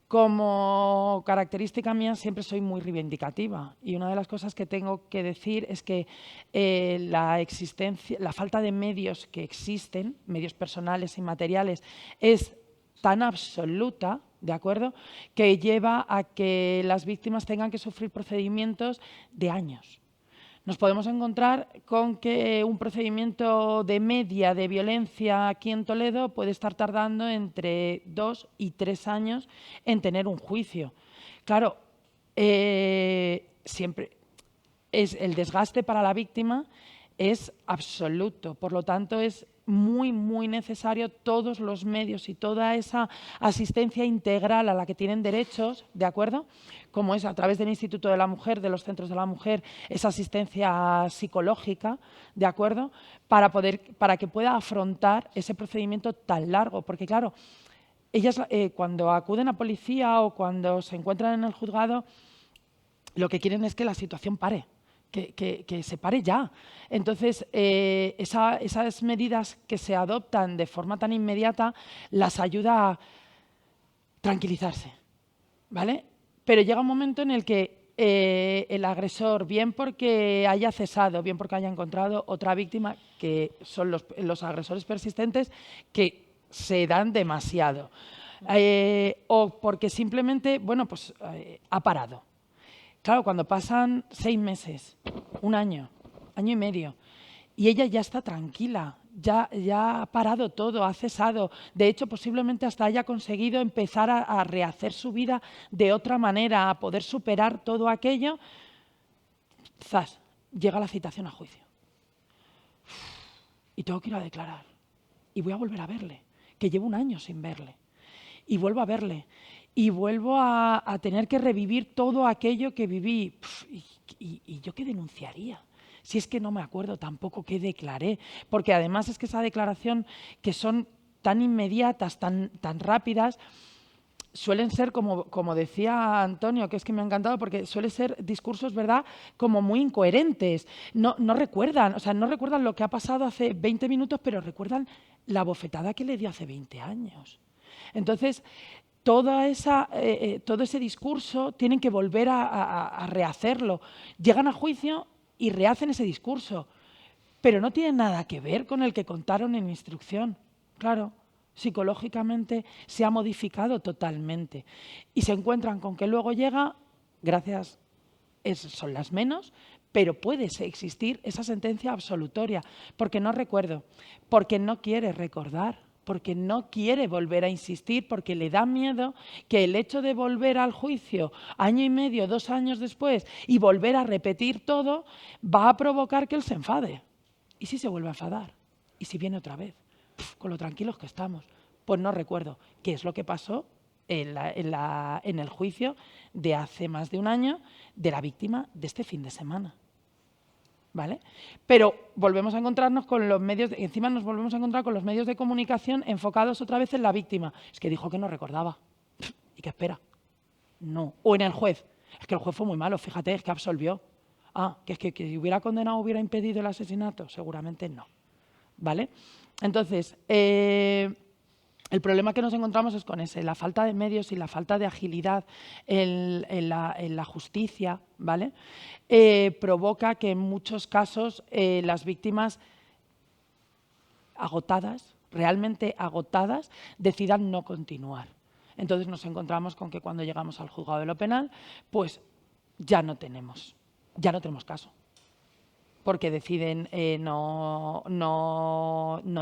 Speaker 4: Como característica mía siempre soy muy reivindicativa y una de las cosas que tengo que decir es que la falta de medios que existen, medios personales y materiales, es tan absoluta, ¿de acuerdo?, que lleva a que las víctimas tengan que sufrir procedimientos de años. Nos podemos encontrar con que un procedimiento de media de violencia aquí en Toledo puede estar tardando entre 2 y 3 años en tener un juicio. Claro, siempre el desgaste para la víctima es absoluto, por lo tanto es muy, muy necesario todos los medios y toda esa asistencia integral a la que tienen derechos, ¿de acuerdo?, como es a través del Instituto de la Mujer, de los centros de la mujer, esa asistencia psicológica, ¿de acuerdo?, para que pueda afrontar ese procedimiento tan largo, porque claro, ellas cuando acuden a policía o cuando se encuentran en el juzgado, lo que quieren es que la situación pare. Que se pare ya. Entonces, esas medidas que se adoptan de forma tan inmediata las ayuda a tranquilizarse, ¿vale? Pero llega un momento en el que el agresor, bien porque haya cesado, bien porque haya encontrado otra víctima, que son los agresores persistentes, que se dan demasiado, o porque simplemente, bueno, pues ha parado. Claro, cuando pasan 6 meses, 1 año, año y medio, y ella ya está tranquila, ya ha parado todo, ha cesado. De hecho, posiblemente hasta haya conseguido empezar a rehacer su vida de otra manera, a poder superar todo aquello. ¡Zas! Llega la citación a juicio. Y tengo que ir a declarar. Y voy a volver a verle, que llevo 1 año sin verle. Y vuelvo a verle. Y vuelvo a tener que revivir todo aquello que viví. ¿Y yo qué denunciaría? Si es que no me acuerdo tampoco qué declaré. Porque además es que esa declaración, que son tan inmediatas, tan rápidas, suelen ser, como decía Antonio, que es que me ha encantado, porque suelen ser discursos, ¿verdad?, como muy incoherentes. No recuerdan, o sea, no recuerdan lo que ha pasado hace 20 minutos, pero recuerdan la bofetada que le dio hace 20 años. Entonces, todo ese discurso tienen que volver a rehacerlo. Llegan a juicio y rehacen ese discurso, pero no tiene nada que ver con el que contaron en instrucción. Claro, psicológicamente se ha modificado totalmente. Y se encuentran con que luego llega, gracias, son las menos, pero puede existir esa sentencia absolutoria, porque no recuerdo, porque no quiere recordar, porque no quiere volver a insistir, porque le da miedo que el hecho de volver al juicio 1 año y medio, 2 años después y volver a repetir todo, va a provocar que él se enfade. ¿Y si se vuelve a enfadar? ¿Y si viene otra vez? Con lo tranquilos que estamos. Pues no recuerdo qué es lo que pasó en el juicio de hace más de 1 año de la víctima de este fin de semana. ¿vale? Pero volvemos a encontrarnos con los medios, encima nos volvemos a encontrar con los medios de comunicación enfocados otra vez en la víctima. Es que dijo que no recordaba. ¿Y qué espera? No. O en el juez. Es que el juez fue muy malo, fíjate, es que absolvió. Ah, que es que hubiera condenado, hubiera impedido el asesinato. Seguramente no. ¿Vale? Entonces, el problema que nos encontramos es con ese, la falta de medios y la falta de agilidad en la justicia, ¿vale? Provoca que en muchos casos las víctimas agotadas, realmente agotadas, decidan no continuar. Entonces nos encontramos con que cuando llegamos al juzgado de lo penal, pues ya no tenemos caso. Porque deciden no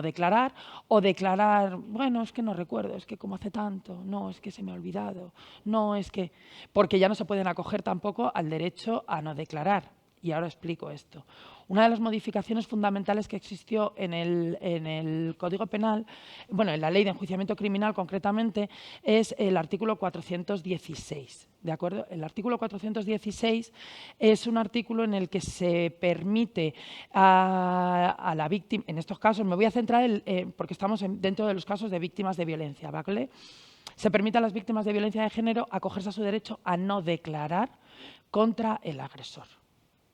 Speaker 4: declarar o declarar, bueno, es que no recuerdo, es que como hace tanto, no, es que se me ha olvidado, no, es que… Porque ya no se pueden acoger tampoco al derecho a no declarar. Y ahora explico esto. Una de las modificaciones fundamentales que existió en el Código Penal, bueno, en la Ley de Enjuiciamiento Criminal concretamente, es el artículo 416. ¿De acuerdo? El artículo 416 es un artículo en el que se permite a la víctima, en estos casos, me voy a centrar porque estamos dentro de los casos de víctimas de violencia, ¿vale? Se permite a las víctimas de violencia de género acogerse a su derecho a no declarar contra el agresor.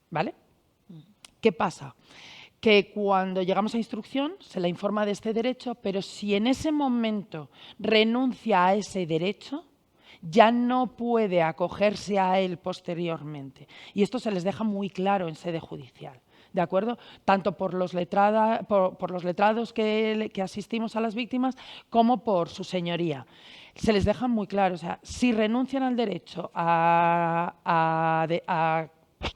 Speaker 4: ¿Vale? ¿Qué pasa? Que cuando llegamos a instrucción se le informa de este derecho, pero si en ese momento renuncia a ese derecho, ya no puede acogerse a él posteriormente. Y esto se les deja muy claro en sede judicial. ¿De acuerdo? Tanto por los letrados que asistimos a las víctimas como por su señoría. Se les deja muy claro, o sea, si renuncian al derecho a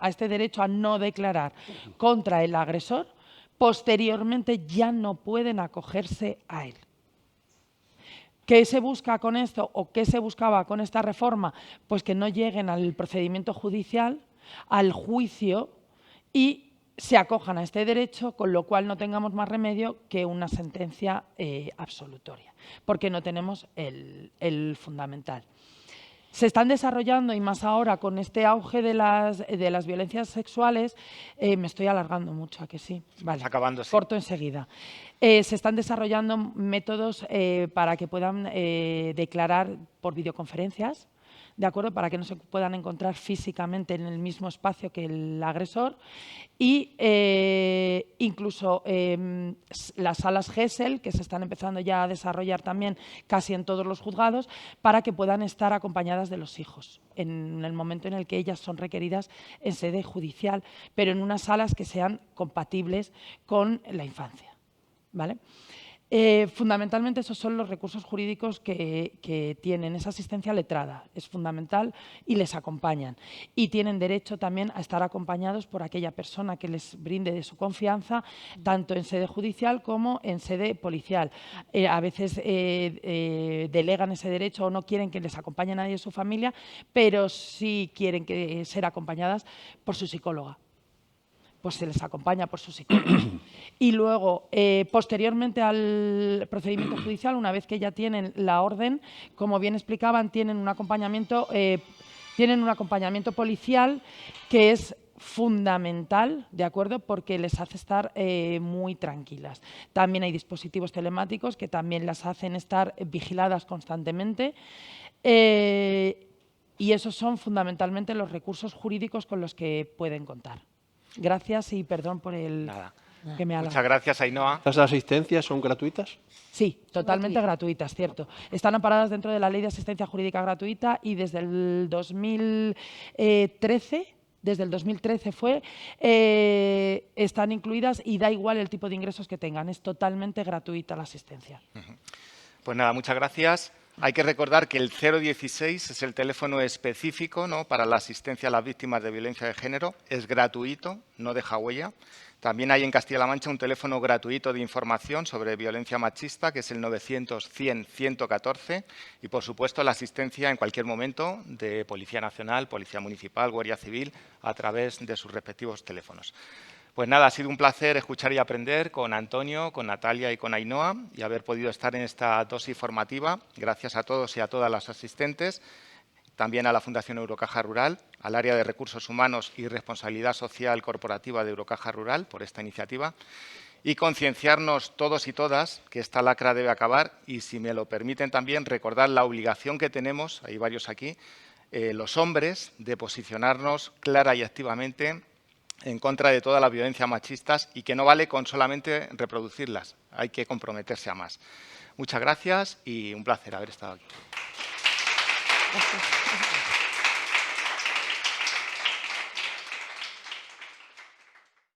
Speaker 4: este derecho a no declarar contra el agresor, posteriormente ya no pueden acogerse a él. ¿Qué se busca con esto o qué se buscaba con esta reforma? Pues que no lleguen al procedimiento judicial, al juicio y se acojan a este derecho, con lo cual no tengamos más remedio que una sentencia absolutoria, porque no tenemos el fundamental. Se están desarrollando, y más ahora con este auge de las violencias sexuales, me estoy alargando mucho, ¿a que sí? Vale,
Speaker 1: acabando, sí.
Speaker 4: corto enseguida. Se están desarrollando métodos para que puedan declarar por videoconferencias, ¿de acuerdo? Para que no se puedan encontrar físicamente en el mismo espacio que el agresor. Y incluso las salas GESEL, que se están empezando ya a desarrollar también casi en todos los juzgados, para que puedan estar acompañadas de los hijos en el momento en el que ellas son requeridas en sede judicial, pero en unas salas que sean compatibles con la infancia, ¿vale? Fundamentalmente esos son los recursos jurídicos que tienen. Esa asistencia letrada es fundamental y les acompañan. Y tienen derecho también a estar acompañados por aquella persona que les brinde de su confianza, tanto en sede judicial como en sede policial. A veces delegan ese derecho o no quieren que les acompañe nadie de su familia, pero sí quieren ser acompañadas por su psicóloga. Pues se les acompaña por su psicólogo. Y luego, posteriormente al procedimiento judicial, una vez que ya tienen la orden, como bien explicaban, tienen un acompañamiento policial que es fundamental, ¿de acuerdo? Porque les hace estar muy tranquilas. También hay dispositivos telemáticos que también las hacen estar vigiladas constantemente. Y esos son fundamentalmente los recursos jurídicos con los que pueden contar. Gracias y perdón por el que me haga.
Speaker 1: Muchas gracias, Ainhoa.
Speaker 2: ¿Las asistencias son gratuitas?
Speaker 4: Sí, totalmente gratuitas, cierto. Están amparadas dentro de la Ley de Asistencia Jurídica Gratuita y desde el 2013, están incluidas y da igual el tipo de ingresos que tengan. Es totalmente gratuita la asistencia.
Speaker 1: Pues nada, muchas gracias. Hay que recordar que el 016 es el teléfono específico, ¿no?, para la asistencia a las víctimas de violencia de género. Es gratuito, no deja huella. También hay en Castilla-La Mancha un teléfono gratuito de información sobre violencia machista, que es el 900-100-114. Y, por supuesto, la asistencia en cualquier momento de Policía Nacional, Policía Municipal, Guardia Civil, a través de sus respectivos teléfonos. Pues nada, ha sido un placer escuchar y aprender con Antonio, con Natalia y con Ainhoa y haber podido estar en esta dosis formativa. Gracias a todos y a todas las asistentes. también a la Fundación Eurocaja Rural, al área de Recursos Humanos y Responsabilidad Social Corporativa de Eurocaja Rural por esta iniciativa y concienciarnos todos y todas que esta lacra debe acabar y, si me lo permiten también, recordar la obligación que tenemos, hay varios aquí, los hombres, de posicionarnos clara y activamente en contra de todas las violencias machistas y que no vale con solamente reproducirlas, hay que comprometerse a más. Muchas gracias y un placer haber estado aquí.
Speaker 3: Gracias.